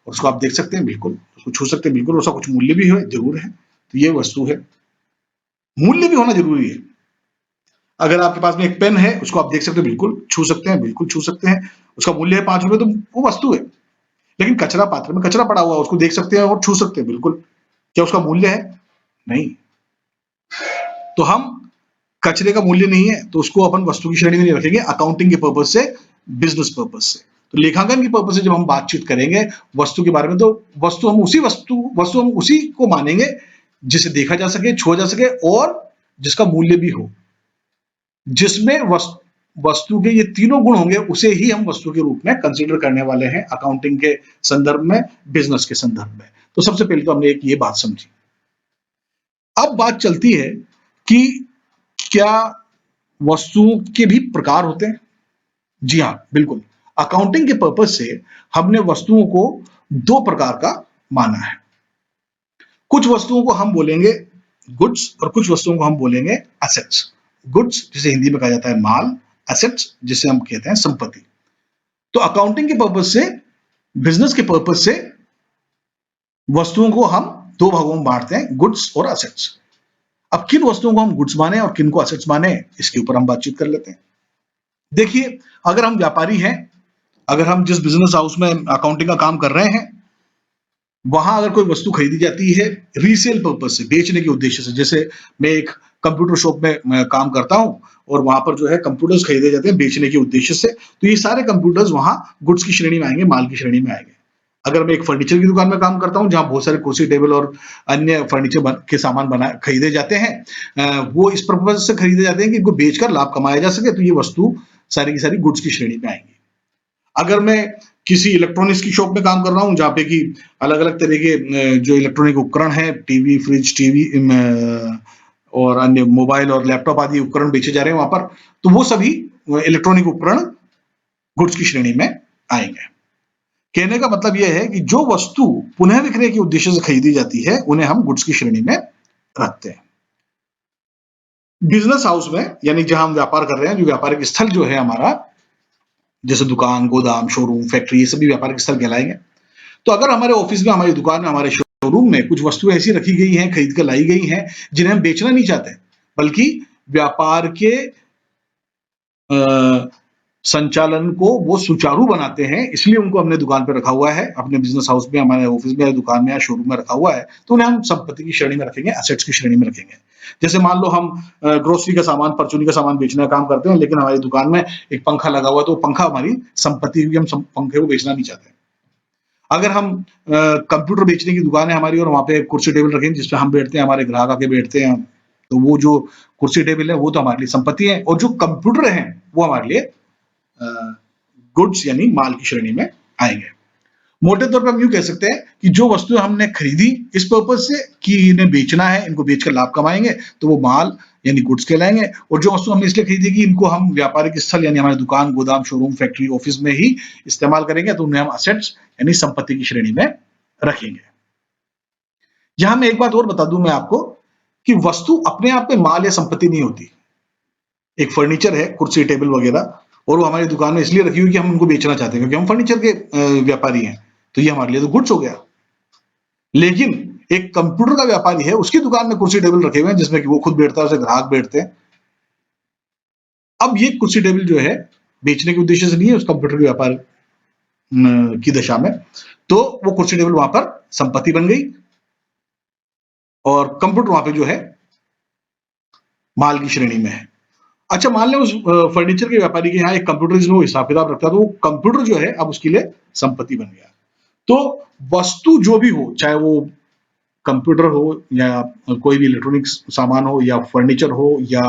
उसको आप देख सकते हैं, बिल्कुल, उसको छू सकते हैं, बिल्कुल, उसका कुछ मूल्य भी है, जरूर है, तो ये वस्तु है। मूल्य भी होना जरूरी है। अगर आपके पास में एक पेन है, उसको आप देख सकते हैं, बिल्कुल छू सकते हैं, बिल्कुल छू सकते हैं, उसका मूल्य है 5 रुपए, तो वो वस्तु है। लेकिन कचरा पात्र में कचरा पड़ा हुआ, उसको देख सकते हैं और छू सकते हैं, बिल्कुल, क्या उसका मूल्य है? नहीं। तो हम, कचरे का मूल्य नहीं है तो उसको अपन वस्तु की श्रेणी में नहीं रखेंगे, अकाउंटिंग के पर्पज से, बिजनेस पर्पज से। तो लेखांकन की पर्पज से जब हम बातचीत करेंगे वस्तु के बारे में, तो वस्तु हम उसी को मानेंगे जिसे देखा जा सके, छुआ जा सके, और जिसका मूल्य भी हो। जिसमें वस्तु के ये तीनों गुण होंगे, उसे ही हम वस्तु के रूप में कंसीडर करने वाले हैं, अकाउंटिंग के संदर्भ में, बिजनेस के संदर्भ में। तो सबसे पहले तो हमने एक ये बात समझी। अब बात चलती है कि क्या वस्तुओं के भी प्रकार होते हैं? जी हाँ, बिल्कुल। अकाउंटिंग के पर्पज से हमने वस्तुओं को दो प्रकार का माना है। कुछ वस्तुओं को हम बोलेंगे गुड्स, और कुछ वस्तुओं को हम बोलेंगे एसेट्स। गुड्स जिसे हिंदी में कहा जाता है माल, एसेट्स जिसे हम कहते हैं संपत्ति। तो अकाउंटिंग के पर्पज से, बिजनेस के पर्पज से वस्तुओं को हम दो भागों में बांटते हैं, गुड्स और एसेट्स। अब किन वस्तुओं को हम गुड्स माने और किन को एसेट्स माने, इसके ऊपर हम बातचीत कर लेते हैं। देखिए, अगर हम व्यापारी हैं, अगर हम जिस बिजनेस हाउस में अकाउंटिंग का काम कर रहे हैं, वहां अगर कोई वस्तु खरीदी जाती है रीसेल पर्पज से, बेचने के उद्देश्य से, जैसे मैं एक कंप्यूटर शॉप में मैं काम करता हूं और वहां पर जो है कंप्यूटर्स खरीदे जाते हैं बेचने के उद्देश्य से, तो ये सारे कंप्यूटर्स वहां गुड्स की श्रेणी में आएंगे, माल की श्रेणी में आएंगे। अगर मैं एक फर्नीचर की दुकान में काम करता हूं जहां बहुत सारे कुर्सी, टेबल और अन्य फर्नीचर के सामान खरीदे जाते हैं, वो इस पर्पज से खरीदे जाते हैं कि इनको बेचकर लाभ कमाया जा सके, तो ये वस्तु सारी की सारी गुड्स की श्रेणी में आएंगी। अगर मैं किसी इलेक्ट्रॉनिक्स की शॉप में काम कर रहा हूं जहां पे कि अलग अलग तरह के जो इलेक्ट्रॉनिक उपकरण है, टीवी, फ्रिज, टीवी और अन्य मोबाइल और लैपटॉप आदि उपकरण बेचे जा रहे हैं वहां पर, तो वो सभी इलेक्ट्रॉनिक उपकरण गुड्स की श्रेणी में आएंगे। कहने का मतलब यह है कि जो वस्तु पुनः विक्रय के उद्देश्य से खरीदी जाती है, उन्हें हम गुड्स की श्रेणी में रखते हैं। बिजनेस हाउस में यानी जहां हम व्यापार कर रहे हैं, जो व्यापारिक स्थल जो है हमारा, जैसे दुकान, गोदाम, शोरूम, फैक्ट्री, ये सभी व्यापारिक स्थल कहलाएंगे। तो अगर हमारे ऑफिस में, हमारी दुकान में, हमारे शोरूम में कुछ वस्तुएं ऐसी रखी गई हैं, खरीद कर लाई गई हैं, जिन्हें हम बेचना नहीं चाहते, बल्कि व्यापार के संचालन को वो सुचारू बनाते हैं, इसलिए उनको हमने दुकान पर रखा हुआ है, अपने बिजनेस हाउस में, हमारे ऑफिस में, दुकान में या शोरूम में रखा हुआ है, तो उन्हें हम संपत्ति की श्रेणी में रखेंगे, एसेट्स की श्रेणी में रखेंगे। जैसे मान लो हम ग्रोसरी का सामान, परचूनी का सामान बेचने का काम करते हैं, लेकिन हमारी दुकान में एक पंखा लगा हुआ है, तो पंखा हमारी संपत्ति, क्योंकि हम पंखे को बेचना नहीं चाहते। अगर हम कंप्यूटर बेचने की दुकान है हमारी और वहां पे कुर्सी टेबल रखेंगे जिसपे हम बैठते हैं, हमारे ग्राहक आके बैठते हैं, तो वो जो कुर्सी टेबल है वो तो हमारे लिए संपत्ति है, और जो कंप्यूटर है वो हमारे लिए गुड्स यानी माल की श्रेणी में आएंगे। मोटे तौर पर हम यूं कह सकते हैं कि जो वस्तुएं हमने खरीदी इस पर्पज से कि इन्हें बेचना है, इनको बेचकर लाभ कमाएंगे, तो वो माल यानी गुड्स कहलाएंगे। और जो वस्तु हमने इसलिए खरीदी कि इनको हम व्यापारिक स्थल यानी हमारे दुकान, गोदाम, शोरूम, फैक्ट्री, ऑफिस में ही इस्तेमाल करेंगे, तो उन्हें हम असेट्स यानी संपत्ति की श्रेणी में रखेंगे। यहां मैं एक बात और बता दूं मैं आपको कि वस्तु अपने आप में माल या संपत्ति नहीं होती। एक फर्नीचर है, कुर्सी, टेबल वगैरह, और वो हमारी दुकान में इसलिए रखी हुई कि हम उनको बेचना चाहते हैं, क्योंकि हम फर्नीचर के व्यापारी हैं, तो ये हमारे लिए तो गुड्स हो गया। लेकिन एक कंप्यूटर का व्यापारी है, उसकी दुकान में कुर्सी टेबल रखे हुए हैं जिसमें कि वो खुद बैठता है, उसे ग्राहक बैठते हैं। अब ये कुर्सी टेबल जो है बेचने के उद्देश्य से नहीं है, उस कंप्यूटर के व्यापार की दशा में, तो वो कुर्सी टेबल वहां पर संपत्ति बन गई और कंप्यूटर वहां पे जो है माल की श्रेणी में है। अच्छा, मान लें उस फर्नीचर के व्यापारी के यहाँ एक कंप्यूटर जिसमें वो हिसाब किताब रखता है, तो वो कंप्यूटर जो है अब उसके लिए संपत्ति बन गया। तो वस्तु जो भी हो, चाहे वो कंप्यूटर हो या कोई भी इलेक्ट्रॉनिक सामान हो या फर्नीचर हो या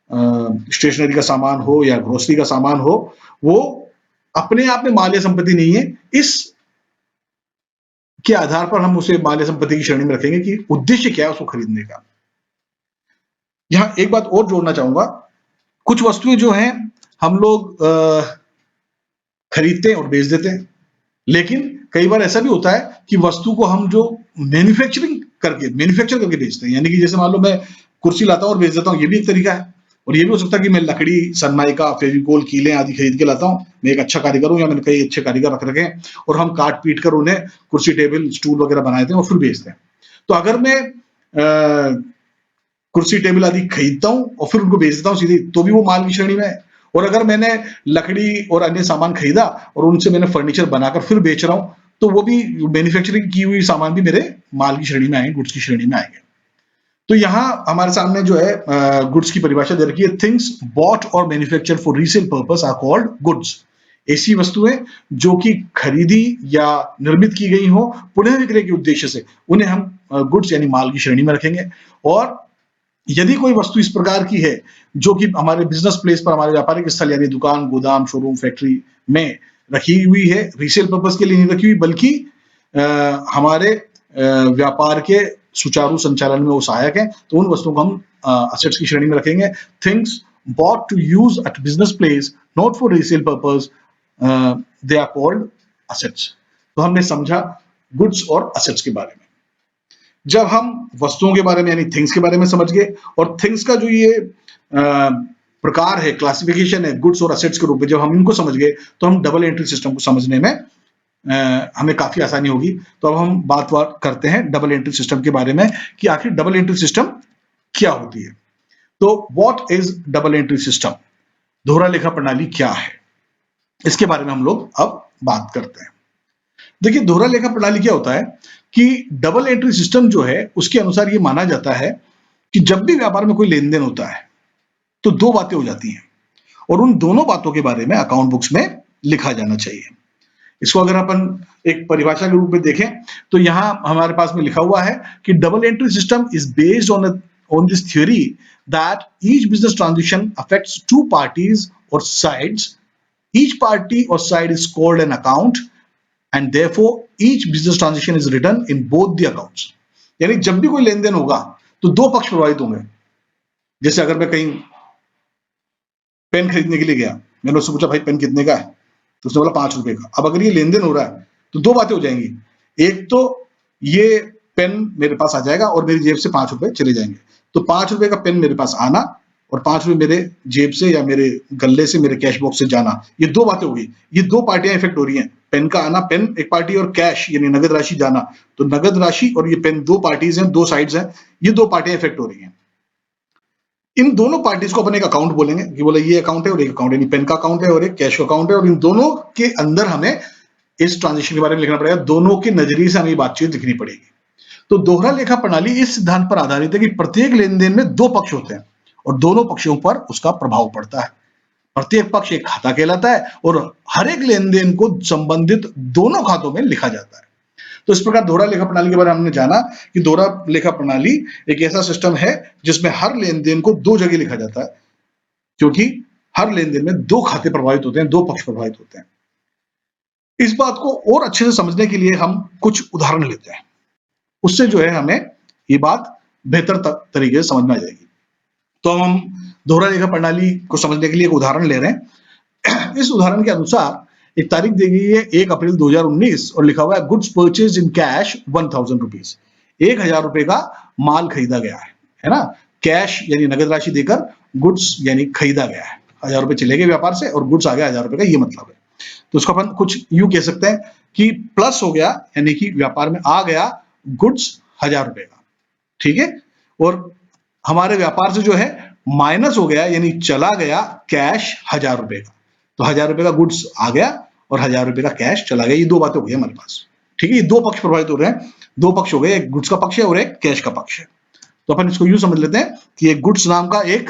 स्टेशनरी का सामान हो या ग्रोसरी का सामान हो, वो अपने आप में माल या संपत्ति नहीं है। इस के आधार पर हम उसे माल या संपत्ति की श्रेणी में रखेंगे कि उद्देश्य क्या है उसको खरीदने का। यहां एक बात और जोड़ना चाहूंगा, कुछ वस्तुएं जो हैं हम लोग खरीदते हैं और बेच देते हैं, लेकिन कई बार ऐसा भी होता है कि वस्तु को हम जो मैन्युफैक्चर करके बेचते हैं, यानी कि जैसे मान लो मैं कुर्सी लाता हूं और बेच देता हूं, ये भी एक तरीका है। और ये भी हो सकता है कि मैं लकड़ी, सनमाइका, फेविकोल, कीलें आदि खरीद के लाता हूं, मैं एक अच्छा कारीगर हूं या मैंने कई अच्छे कारीगर रख रखे हैं और हम काट पीट कर उन्हें कुर्सी, टेबल, स्टूल वगैरह बनाते हैं और फिर बेचते हैं। तो अगर मैं कुर्सी, टेबल आदि खरीदता हूं और फिर उनको बेच देता हूं सीधे, तो भी वो माल की श्रेणी में है। और अगर मैंने लकड़ी और अन्य सामान खरीदा और उनसे मैंने फर्नीचर बनाकर फिर बेच रहा हूं, तो वो भी मैन्युफैक्चरिंग की हुई सामान भी मेरे माल की श्रेणी में आएंगे, गुड्स की श्रेणी में आएंगे। तो यहां हमारे सामने जो है गुड्स की परिभाषा दे रखी है, things bought or manufacture for resale purpose are called goods. ऐसी वस्तुएं जो कि खरीदी या निर्मित की गई हो पुनः विक्रय के उद्देश्य से, उन्हें हम गुड्स यानी माल की श्रेणी में रखेंगे। और यदि कोई वस्तु इस प्रकार की है जो कि हमारे बिजनेस प्लेस पर, हमारे व्यापारिक स्थल यानी दुकान, गोदाम, शोरूम, फैक्ट्री में रखी हुई है, रीसेल पर्पस के लिए नहीं रखी हुई, बल्कि हमारे व्यापार के सुचारू संचालन में वो सहायक है, तो उन वस्तुओं को हम असेट्स की श्रेणी में रखेंगे। Things bought to use at business place not for resale purpose, they are called assets. तो हमने समझा गुड्स और असेट्स के बारे में। जब हम वस्तुओं के बारे में यानी थिंग्स के बारे में समझ गए, और थिंग्स का जो ये प्रकार है, क्लासिफिकेशन है गुड्स और असेट्स के रूप में, जब हम इनको समझ गए तो हम डबल एंट्री सिस्टम को समझने में हमें काफी आसानी होगी। तो अब हम बात करते हैं डबल एंट्री सिस्टम के बारे में कि आखिर डबल एंट्री सिस्टम क्या होती है। तो what is double entry system, दोहरा लेखा प्रणाली क्या है, इसके बारे में हम लोग अब बात करते हैं। देखिए, दोहरा लेखा प्रणाली क्या होता है कि डबल एंट्री सिस्टम जो है उसके अनुसार ये माना जाता है कि जब भी व्यापार में कोई लेन देन होता है तो दो बातें हो जाती हैं, और उन दोनों बातों के बारे में अकाउंट बुक्स में लिखा जाना चाहिए। इसको अगर अपन एक परिभाषा के रूप में देखें तो यहां हमारे पास में लिखा हुआ है कि double entry system is based on this theory that each business transaction affects two parties or sides, each party or side is called an account and therefore each business transaction is written in both the accounts। यानी जब भी कोई लेन then होगा तो दो पक्ष प्रभावित होंगे। जैसे अगर मैं कहीं पेन खरीदने के लिए गया, मैंने उससे पूछा भाई पेन कितने का है, तो उसने बोला 5 रुपए का। अब अगर ये लेन देन हो रहा है तो दो बातें हो जाएंगी, एक तो ये पेन मेरे पास आ जाएगा और मेरी जेब से 5 रुपए चले जाएंगे। तो 5 रुपए का पेन मेरे पास आना और 5 रुपए मेरे जेब से या मेरे गल्ले से, मेरे कैश बॉक्स से जाना, ये 2 बातें हो गई। ये 2 पार्टियां इफेक्ट हो रही हैं। पेन का आना, पेन एक पार्टी, और कैश यानी नगद राशि जाना। तो नगद राशि और ये पेन 2 पार्टीज हैं, 2 साइड्स हैं, ये 2 पार्टियां इफेक्ट हो रही हैं। इन दोनों पार्टीज को अपन एक अकाउंट बोलेंगे कि बोले ये अकाउंट है और एक अकाउंट, यानी पेन का अकाउंट है और एक कैश का अकाउंट है, और इन दोनों के अंदर हमें इस ट्रांजेक्शन के बारे में लिखना पड़ेगा। दोनों के नजरिए से हमें ये बातचीत लिखनी पड़ेगी। तो दोहरा लेखा प्रणाली इस सिद्धांत पर आधारित है कि प्रत्येक लेन देन में 2 पक्ष होते हैं और दोनों पक्षों पर उसका प्रभाव पड़ता है। प्रत्येक पक्ष एक खाता कहलाता है और हर एक लेन देन को संबंधित दोनों खातों में लिखा जाता है। तो इस प्रकार दोहरा लेखा प्रणाली के बारे में हमने जाना कि दोहरा लेखा प्रणाली एक ऐसा सिस्टम है जिसमें हर लेन देन को 2 जगह लिखा जाता है, क्योंकि हर लेन देन में 2 खाते प्रभावित होते हैं, 2 पक्ष प्रभावित होते हैं। इस बात को और अच्छे से समझने के लिए हम कुछ उदाहरण लेते हैं, उससे जो है हमें ये बात बेहतर तरीके से समझ में आ जाएगी। तो हम दोहरा लेखा प्रणाली को समझने के लिए एक उदाहरण ले रहे हैं। इस उदाहरण के अनुसार एक तारीख दी गई है 1 अप्रैल 2019 और लिखा हुआ है goods purchase in cash 1000 rupees. 1000 रुपए का माल खरीदा गया है ना। कैश यानी नगद राशि देकर गुड्स यानी खरीदा गया है। 1000 रुपए चले गए व्यापार से और गुड्स आ गया 1000 रुपए का, ये मतलब है। तो उसको अपन कुछ यूं कह सकते हैं कि प्लस हो गया, यानी कि व्यापार में आ गया गुड्स 1000 रुपए का, ठीक है। और हमारे व्यापार से जो है माइनस हो गया, यानी चला गया कैश 1000 रुपए का। तो 1000 रुपए का गुड्स आ गया और 1000 रुपए का कैश चला गया। ये 2 बातें हो गई हमारे पास, ठीक है। ये 2 पक्ष प्रभावित हो रहे हैं, 2 पक्ष हो गए, एक गुड्स का पक्ष है और एक कैश का पक्ष है। तो अपन इसको यूं समझ लेते हैं कि एक गुड्स नाम का एक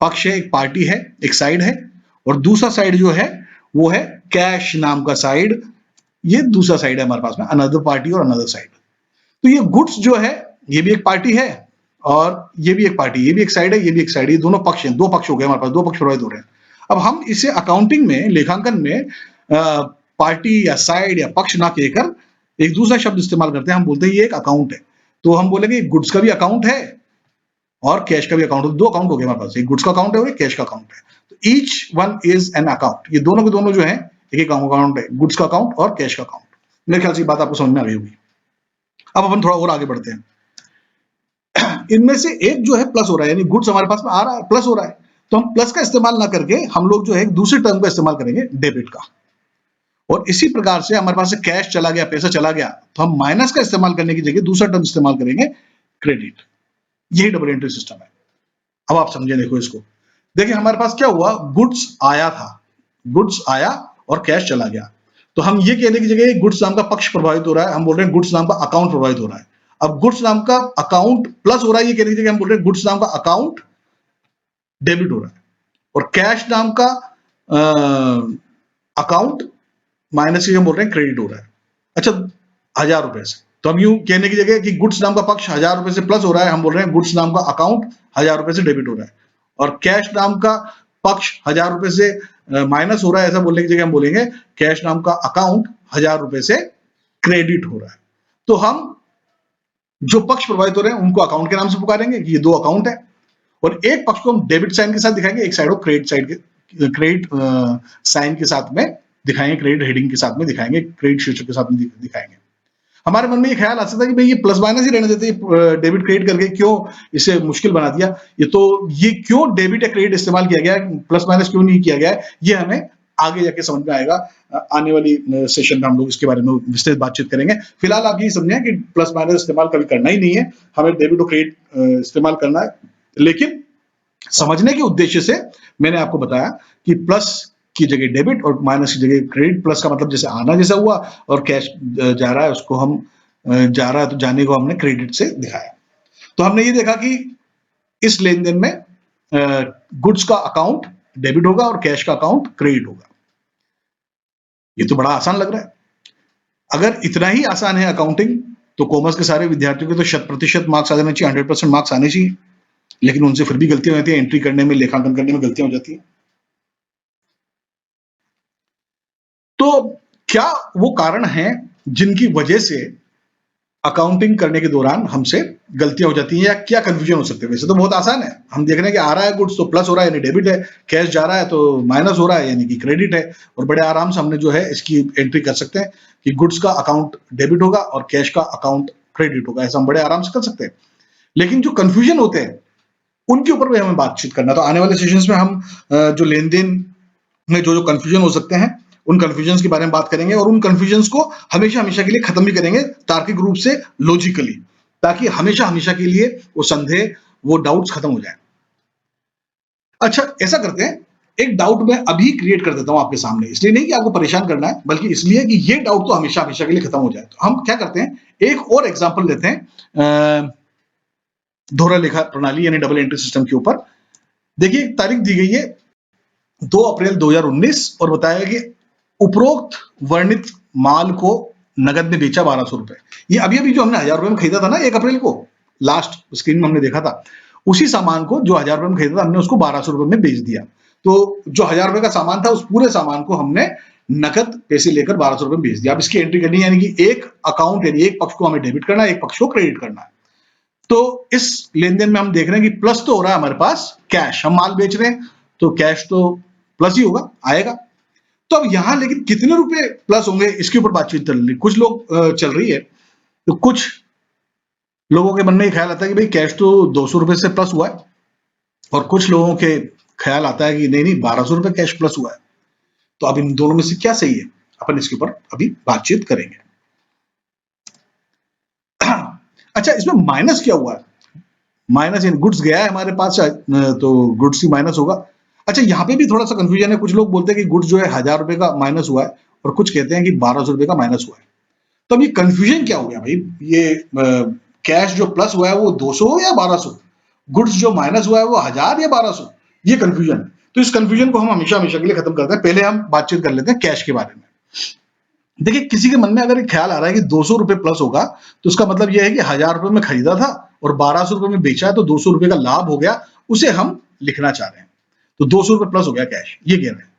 पक्ष है, एक पार्टी है, एक साइड है, और दूसरा साइड जो है वो है कैश नाम का साइड। ये दूसरा साइड है हमारे पास में, अनदर पार्टी और अनदर साइड। तो ये गुड्स जो है ये भी एक पार्टी है और ये भी एक पार्टी, ये भी एक साइड है, ये भी एक साइड है। ये दोनों पक्ष हैं, 2 पक्ष हो गए हमारे पास, 2 पक्ष प्रभावित हो रहे हैं। अब हम इसे अकाउंटिंग में, लेखांकन में पार्टी या साइड या पक्ष ना कहकर एक दूसरा शब्द इस्तेमाल करते हैं। हम बोलते हैं ये एक अकाउंट है। तो हम बोलेंगे गुड्स का भी अकाउंट है और कैश का भी अकाउंट है। 2 अकाउंट हो गए हमारे पास, एक गुड्स का अकाउंट है और एक कैश का अकाउंट है। तो each one is an account. ये दोनों के दोनों जो है एक एक अकाउंट है, गुड्स का अकाउंट और कैश का अकाउंट। मेरे ख्याल से बात आपको समझ में आ गई होगी। अब अपन थोड़ा और आगे बढ़ते हैं। इनमें से एक जो है प्लस हो रहा है, यानी गुड्स हमारे पास में आ रहा है, प्लस हो रहा है। तो हम प्लस का इस्तेमाल ना करके हम लोग जो है एक दूसरे टर्म का इस्तेमाल करेंगे, डेबिट का। और इसी प्रकार से हमारे पास से कैश चला गया, पैसा चला गया, तो हम माइनस का इस्तेमाल करने की जगह दूसरा टर्म इस्तेमाल करेंगे, क्रेडिट। यही डबल एंट्री सिस्टम है। अब आप समझे, देखो इसको। देखिए हमारे पास क्या हुआ, गुड्स आया था, गुड्स आया और कैश चला गया। तो हम ये कहने की जगह गुड्स नाम का पक्ष प्रभावित हो रहा है, हम बोल रहे हैं गुड्स नाम का अकाउंट प्रभावित हो रहा है। अब गुड्स नाम का अकाउंट प्लस हो रहा है, ये कहने की जगह हम बोल रहे हैं गुड्स नाम का अकाउंट डेबिट हो रहा है। और कैश नाम का अकाउंट माइनस से हम बोल रहे हैं क्रेडिट हो रहा है। अच्छा, 1000 रुपए से, तो हम यूं कहने की जगह कि गुड्स नाम का पक्ष 1000 रुपए से प्लस हो रहा है, हम बोल रहे हैं गुड्स नाम का अकाउंट 1000 रुपए से डेबिट हो रहा है। और कैश नाम का पक्ष 1000 रुपए से माइनस हो रहा है, ऐसा बोलने की जगह हम बोलेंगे कैश नाम का अकाउंट 1000 रुपए से क्रेडिट हो रहा है। तो हम जो पक्ष प्रभावित हो रहे हैं उनको अकाउंट के नाम से पुकारेंगे कि ये 2 अकाउंट है, और एक पक्ष को हम डेबिट साइन के साथ दिखाएंगे, एक साइड को क्रेडिट साइड के क्रेडिट साइन के साथ में दिखाएंगे, क्रेडिट हेडिंग के साथ में दिखाएंगे, क्रेडिट शीर्षक के साथ में दिखाएंगे। हमारे मन में ये ख्याल आ सकता है कि भाई ये प्लस माइनस ही रहने देते, डेबिट क्रेडिट करके क्यों इसे मुश्किल बना दिया, ये क्यों डेबिट या क्रेडिट इस्तेमाल किया गया, प्लस माइनस क्यों नहीं किया गया है, ये हमें आगे जाके समझ में आएगा। आने वाली सेशन में हम लोग इसके बारे में विस्तृत बातचीत करेंगे। फिलहाल आप ये समझें कि प्लस माइनस इस्तेमाल कभी करना ही नहीं है, हमें डेबिट और क्रेडिट इस्तेमाल करना है। लेकिन समझने के उद्देश्य से मैंने आपको बताया कि प्लस की जगह डेबिट और माइनस की जगह क्रेडिट। प्लस का मतलब जैसे आना जैसा हुआ, और कैश जा रहा है उसको हम जा रहा है तो जाने को हमने क्रेडिट से दिखाया। तो हमने ये देखा कि इस लेन देन में गुड्स का अकाउंट डेबिट होगा और कैश का अकाउंट क्रेडिट होगा। ये तो बड़ा आसान लग रहा है। अगर इतना ही आसान है अकाउंटिंग, तो कॉमर्स के सारे विद्यार्थियों के तो 100% मार्क्स आ जाने चाहिए, 100% मार्क्स आने चाहिए। लेकिन उनसे फिर भी गलतियां हो जाती है, एंट्री करने में, लेखांकन करने में गलतियां हो जाती है। तो क्या वो कारण हैं जिनकी वजह से अकाउंटिंग करने के दौरान हमसे गलतियां हो जाती हैं, या क्या कंफ्यूजन हो सकते हैं? वैसे तो बहुत आसान है, हम देख रहे हैं कि आ रहा है गुड्स तो प्लस हो रहा है यानी डेबिट है, कैश जा रहा है तो माइनस हो रहा है यानी कि क्रेडिट है, और बड़े आराम से हमने जो है इसकी एंट्री कर सकते हैं कि गुड्स का अकाउंट डेबिट होगा और कैश का अकाउंट क्रेडिट होगा। ऐसा हम बड़े आराम से कर सकते हैं। लेकिन जो कंफ्यूजन होते हैं उनके ऊपर भी हमें बातचीत करना है। तो आने वाले सेशंस में हम जो लेन देन में जो कंफ्यूजन हो सकते हैं उन कंफ्यूजन के बारे में बात करेंगे और उन कंफ्यूजन को हमेशा हमेशा के लिए खत्म भी करेंगे तार्किक रूप से, लॉजिकली, ताकि हमेशा हमेशा के लिए वो संदेह, वो डाउट्स खत्म हो जाए। अच्छा, ऐसा करते हैं, एक डाउट मैं अभी क्रिएट कर देता हूं आपके सामने, इसलिए नहीं कि आपको परेशान करना है, बल्कि इसलिए कि ये डाउट तो हमेशा हमेशा के लिए खत्म हो जाए। तो हम क्या करते हैं, एक और एग्जाम्पल लेते हैं दोहरा लेखा प्रणाली यानी डबल एंट्री सिस्टम के ऊपर। देखिए, तारीख दी गई है 2 अप्रैल 2019 और बताया कि उपरोक्त वर्णित माल को नगद में बेचा 1200 रुपए। ये अभी अभी जो हमने 1000 रुपए में खरीदा था ना 1 अप्रैल को, लास्ट स्क्रीन में हमने देखा था, उसी सामान को जो 1000 रुपए में खरीदा था हमने उसको 1200 रुपए में बेच दिया। तो जो 1000 रुपए का सामान था उस पूरे सामान को हमने नकद पैसे लेकर 1200 रुपए में बेच दिया। अब इसकी एंट्री करनी है, यानी कि एक अकाउंट यानी एक पक्ष को हमें डेबिट करना है, एक पक्ष को क्रेडिट करना है। तो इस लेन देन में हम देख रहे हैं कि प्लस तो हो रहा है हमारे पास कैश, हम माल बेच रहे हैं तो कैश तो प्लस ही होगा, आएगा। तो अब यहां लेकिन कितने रुपए प्लस होंगे इसके ऊपर बातचीत चल रही, कुछ लोग चल रही है। तो कुछ लोगों के मन में ये ख्याल आता है कि भाई कैश तो 200 रुपए से प्लस हुआ है, और कुछ लोगों के ख्याल आता है कि नहीं नहीं 1200 रुपए कैश प्लस हुआ है। तो अब इन दोनों में से क्या सही है, अपन इसके ऊपर अभी बातचीत करेंगे। अच्छा, इसमें माइनस क्या हुआ है, माइनस इन गुड्स गया है हमारे पास, तो गुड्स ही माइनस होगा। अच्छा, यहाँ पे भी थोड़ा सा कंफ्यूजन है, कुछ लोग बोलते हैं कि गुड्स जो है 1000 रुपए का माइनस हुआ है और कुछ कहते हैं कि 1200 रुपए का माइनस हुआ है। तो अब ये कंफ्यूजन क्या हो गया भाई, ये कैश जो प्लस हुआ है वो 200 या 1200, गुड्स जो माइनस हुआ है वो 1000 या 1200, ये कंफ्यूजन। तो इस कंफ्यूजन को हम हमेशा हमेशा के लिए खत्म करते हैं। पहले हम बातचीत कर लेते हैं कैश के बारे में। देखिए, किसी के मन में अगर एक ख्याल आ रहा है कि 200 रुपए प्लस होगा, तो उसका मतलब यह है कि 1000 रुपए में खरीदा था और 1200 रुपए में बेचा है, तो 200 रुपए का लाभ हो गया, उसे हम लिखना चाह रहे हैं। तो 200 रुपए प्लस हो गया कैश, ये कह रहे हैं।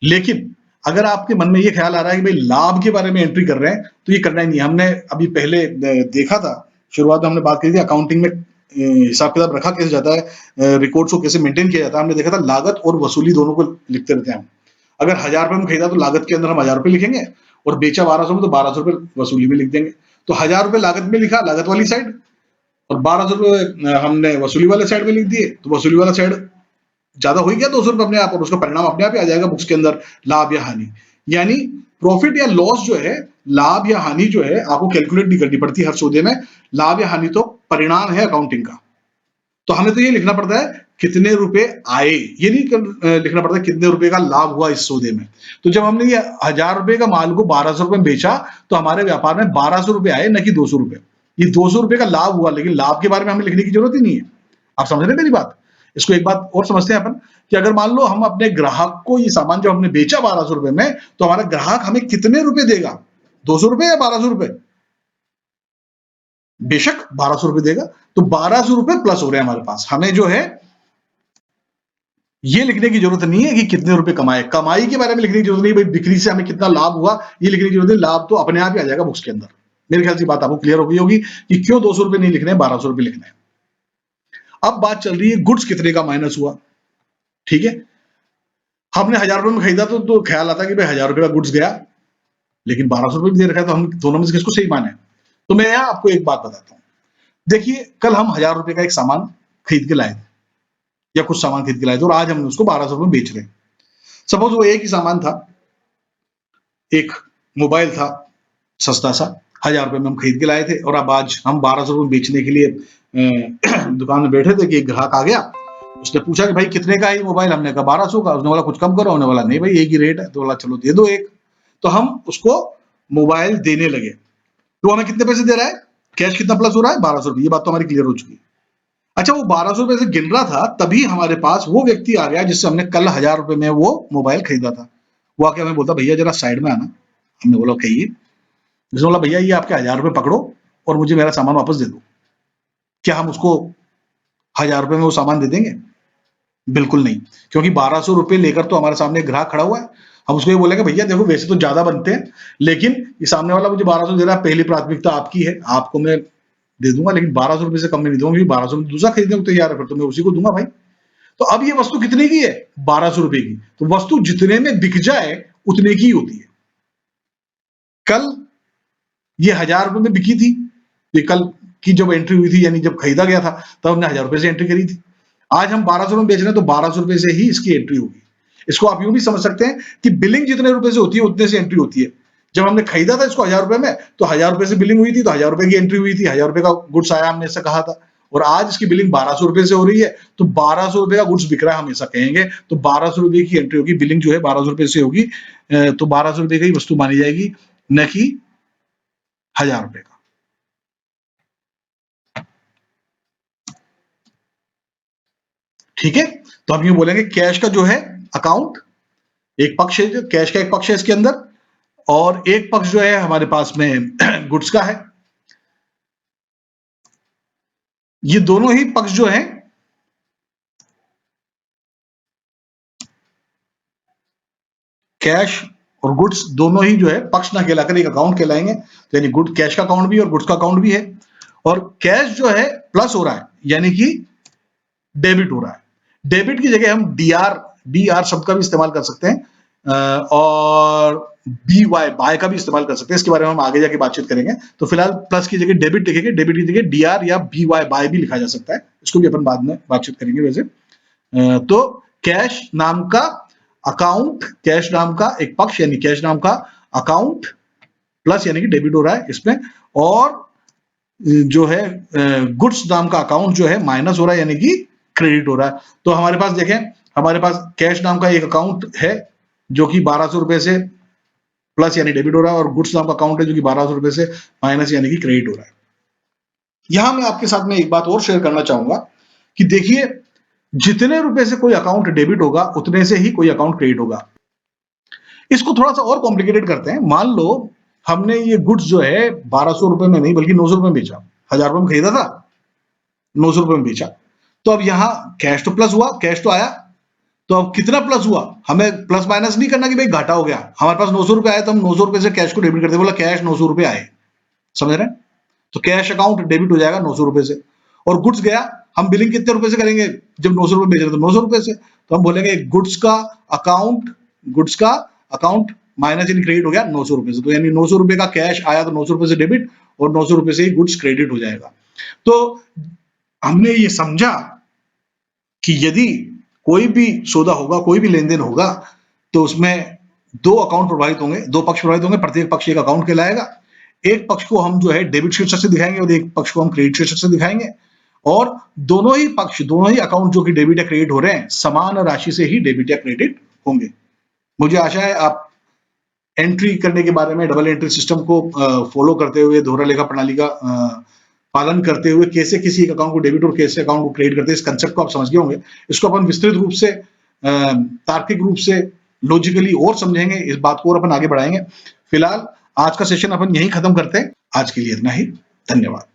लेकिन अगर आपके मन में ये ख्याल आ रहा है कि भाई लाभ के बारे में एंट्री कर रहे हैं, तो ये करना ही नहीं। हमने अभी पहले देखा था, शुरुआत में हमने बात की थी अकाउंटिंग में हिसाब किताब रखा कैसे जाता है, रिकॉर्ड्स को कैसे मेंटेन किया जाता है। हमने देखा था लागत और वसूली दोनों को लिखते रहते हैं हम। अगर 1000 रुपए में खरीदा तो लागत के अंदर हम 1000 रुपए लिखेंगे, और बेचा 1200 में तो 1200 रुपए वसूली में लिख देंगे। तो 1000 रुपए लागत में लिखा, लागत वाली साइड, और 1200 रुपए हमने वसूली वाले साइड में लिख दिए, तो वसूली वाला साइड ज्यादा हो गया 200 रुपए अपने आप, और उसका परिणाम अपने आप ही आ जाएगा बुक्स के अंदर, लाभ या हानि। यानी प्रॉफिट या लॉस जो है, लाभ या हानि जो है, आपको कैलकुलेट नहीं करनी पड़ती हर सौदे में। लाभ या हानि तो परिणाम है अकाउंटिंग का। तो हमें तो ये लिखना पड़ता है कितने रुपए आए, ये नहीं लिखना पड़ता कितने रुपए का लाभ हुआ इस सौदे में। तो जब हमने ये 1000 रुपए का माल को 1200 रुपए में बेचा, तो हमारे व्यापार में 1200 रुपए आए, न कि 200 रुपए। ये 200 रुपए का लाभ हुआ, लेकिन लाभ के बारे में हमें लिखने की जरूरत ही नहीं है। आप समझ रहे हैं मेरी बात? इसको एक बात और समझते हैं अपन, कि अगर मान लो हम अपने ग्राहक को ये सामान जो हमने बेचा 1200 रुपए में, तो हमारा ग्राहक हमें कितने रुपए देगा, 200 रुपए या 1200 रुपए? बेशक 1200 रुपए देगा। तो 1200 रुपए प्लस हो रहे हैं हमारे पास। हमें जो है ये लिखने की जरूरत नहीं है कि कितने रुपए कमाए, कमाई के बारे में लिखने की जरूरत नहीं, भाई बिक्री से हमें कितना लाभ हुआ ये लिखने की जरूरत नहीं। लाभ तो अपने आप ही आ जाएगा बुक्स के अंदर। मेरे ख्याल से बात आपको क्लियर हो गई होगी कि क्यों 200 रुपए नहीं लिखने, 1200 रुपए लिखने हैं। अब बात चल रही है गुड्स कितने का माइनस हुआ। ठीक है, हमने 1000 रुपए में खरीदा, तो ख्याल आता है कि भाई 1000 रुपए का गुड्स गया, लेकिन 1200 रुपए भी दे रखा है, तो हम दोनों में से किसको सही माने? तो मैं यहां आपको एक बात बताता हूं। देखिए, कल हम 1000 रुपए का एक सामान खरीद के लाए थे, या कुछ सामान खरीद के लाए थे, और आज हमने उसको 1200 रुपए में बेच रहे हैं। सपोज वो एक ही सामान था, एक मोबाइल था सस्ता सा, 1000 रुपए में हम खरीद के लाए थे, और अब आज हम 1200 रुपए में बेचने के लिए दुकान में बैठे थे कि एक ग्राहक आ गया। उसने पूछा कि भाई कितने का है ये मोबाइल? हमने कहा 1200 का। उसने बोला कुछ कम करो, हमने बोला नहीं भाई एक ही रेट है। तो बोला चलो दे दो एक। तो हम उसको मोबाइल देने लगे। तो हमें कितने पैसे दे रहा है, कैश कितना प्लस हो रहा है, 1200 रुपए। ये बात तो हमारी क्लियर हो चुकी है। अच्छा, वो 1200 रुपए से गिन रहा था, तभी हमारे पास वो व्यक्ति आ गया जिससे हमने कल 1000 रुपए में वो मोबाइल खरीदा था। वो आके हमें बोलता भैया जरा साइड में आना। हमने बोला कहिए। उसने बोला भैया ये आपके 1000 रुपए पकड़ो और मुझे मेरा सामान वापस दे दो। क्या हम उसको 1000 रुपए में वो सामान दे देंगे? बिल्कुल नहीं, क्योंकि 1200 रुपए लेकर तो हमारे सामने ग्राहक खड़ा हुआ है। हम उसको ये बोलेंगे भैया देखो वैसे तो ज्यादा बनते हैं, लेकिन ये सामने वाला मुझे 1200 दे रहा है, पहली प्राथमिकता आपकी है, आपको मैं दे दूंगा, लेकिन 1200 रुपए से कम में नहीं दूंगा, 1200 में दूसरा खरीदने को तैयार है, फिर तो मैं उसी को दूंगा भाई। तो अब ये वस्तु कितने की है, 1200 रुपए की। तो वस्तु जितने में बिक जाए उतने की होती है। कल ये 1000 रुपए में बिकी थी, ये कल की जब एंट्री हुई थी, यानी जब खरीदा गया था, तब हमने 1000 रुपए से एंट्री करी थी। आज हम 1200 में बेच रहे हैं तो 1200 रुपए से ही इसकी एंट्री होगी। इसको आप यूं भी समझ सकते हैं कि बिलिंग जितने रुपए से होती है उतने से एंट्री होती है। जब हमने खरीदा था इसको 1000 रुपए में तो 1000 रुपए से बिलिंग हुई थी, तो 1000 रुपए की एंट्री हुई थी, 1000 रुपए का गुड्स आया, हमने ऐसा कहा था। और आज इसकी बिलिंग 1200 रुपए से हो रही है, तो 1200 रुपए का गुड्स बिक रहा है, हम ऐसा कहेंगे। तो 1200 रुपए की एंट्री होगी, बिलिंग जो है 1200 रुपए से होगी। तो 1200 रुपए की वस्तु मानी जाएगी, न कि 1000 रुपए का। ठीक है, तो हम यूं बोलेंगे कैश का जो है अकाउंट, एक पक्ष है, कैश का एक पक्ष है इसके अंदर, और एक पक्ष जो है हमारे पास में गुड्स का है। ये दोनों ही पक्ष जो है कैश और गुड्स दोनों ही जो है पक्ष ना कहलाकर एक अकाउंट कहलाएंगे। तो यानी गुड कैश का अकाउंट भी और गुड्स का अकाउंट भी है। और कैश जो है प्लस हो रहा है, यानी कि डेबिट हो रहा है। डेबिट की जगह हम डीआर शब्द का भी इस्तेमाल कर सकते हैं, और बीवाई बाय का भी इस्तेमाल कर सकते हैं। इसके बारे में हम आगे जाके बातचीत करेंगे। तो फिलहाल प्लस की जगह डेबिट लिखेंगे, डेबिट की जगह डीआर या बीवाई बाय भी लिखा जा सकता है। इसको भी अपन बाद में बातचीत करेंगे। वैसे तो कैश नाम का अकाउंट, कैश नाम का एक पक्ष यानी कैश नाम का अकाउंट प्लस यानी कि डेबिट हो रहा है इसमें, और जो है गुड्स नाम का अकाउंट जो है माइनस हो रहा है, यानी कि क्रेडिट हो रहा है। तो हमारे पास देखें, हमारे पास कैश नाम का एक अकाउंट है जो कि 1200 रुपए से प्लस यानी डेबिट हो रहा है, और गुड्स नाम का अकाउंट है जो कि 1200 रुपए से माइनस यानी कि क्रेडिट हो रहा है। यहां मैं आपके साथ में एक बात और शेयर करना चाहूंगा कि देखिए, जितने रुपए से कोई अकाउंट डेबिट होगा उतने से ही कोई अकाउंट क्रेडिट होगा। इसको थोड़ा सा और कॉम्प्लिकेटेड करते हैं। मान लो हमने ये गुड्स जो है 1200 रुपए में नहीं बल्कि 900 रुपए में बेचा, 1000 रुपए में खरीदा था, 900 रुपए में बेचा। तो अब यहां कैश तो प्लस हुआ, कैश तो आया, तो अब कितना प्लस हुआ, हमें प्लस माइनस नहीं करना कि भाई घाटा हो गया। हमारे पास 900 रुपए आए तो हम 900 रुपए से कैश को डेबिट करते, बोला कैश 900 रुपए आए, समझ रहे हैं? तो कैश अकाउंट डेबिट हो जाएगा 900 रुपए से। और गुड्स गया, हम बिलिंग कितने रुपए से करेंगे, जब 900 रुपए बेच रहे तो 900 रुपए से, तो हम बोलेंगे गुड्स का अकाउंट, गुड्स का अकाउंट माइनस यानी क्रेडिट हो गया 900 रुपए से। तो यानी 900 रुपए का कैश आया तो 900 रुपए से डेबिट, और 900 रुपए से ही गुड्स क्रेडिट हो जाएगा। तो हमने ये समझा कि यदि कोई भी सौदा होगा, कोई भी लेन देन होगा, तो उसमें दो अकाउंट प्रभावित होंगे, दो पक्ष प्रभावित होंगे, प्रत्येक पक्ष एक अकाउंट कहलाएगा। एक पक्ष को हम जो है डेबिट शीर्षक से दिखाएंगे और एक पक्ष को हम क्रेडिट शीर्षक से दिखाएंगे, और दोनों ही पक्ष, दोनों ही अकाउंट जो कि डेबिट या क्रेडिट हो रहे हैं, समान राशि से ही डेबिट या क्रेडिट होंगे। मुझे आशा है आप एंट्री करने के बारे में, डबल एंट्री सिस्टम को फॉलो करते हुए, दोहरा लेखा प्रणाली का पालन करते हुए कैसे किसी एक अकाउंट को डेबिट और कैसे अकाउंट को क्रेडिट करते हैं, इस कंसेप्ट को आप समझ गए होंगे। इसको अपन विस्तृत रूप से, तार्किक रूप से, लॉजिकली और समझेंगे, इस बात को और अपन आगे बढ़ाएंगे। फिलहाल आज का सेशन अपन यहीं खत्म करते हैं। आज के लिए इतना ही, धन्यवाद।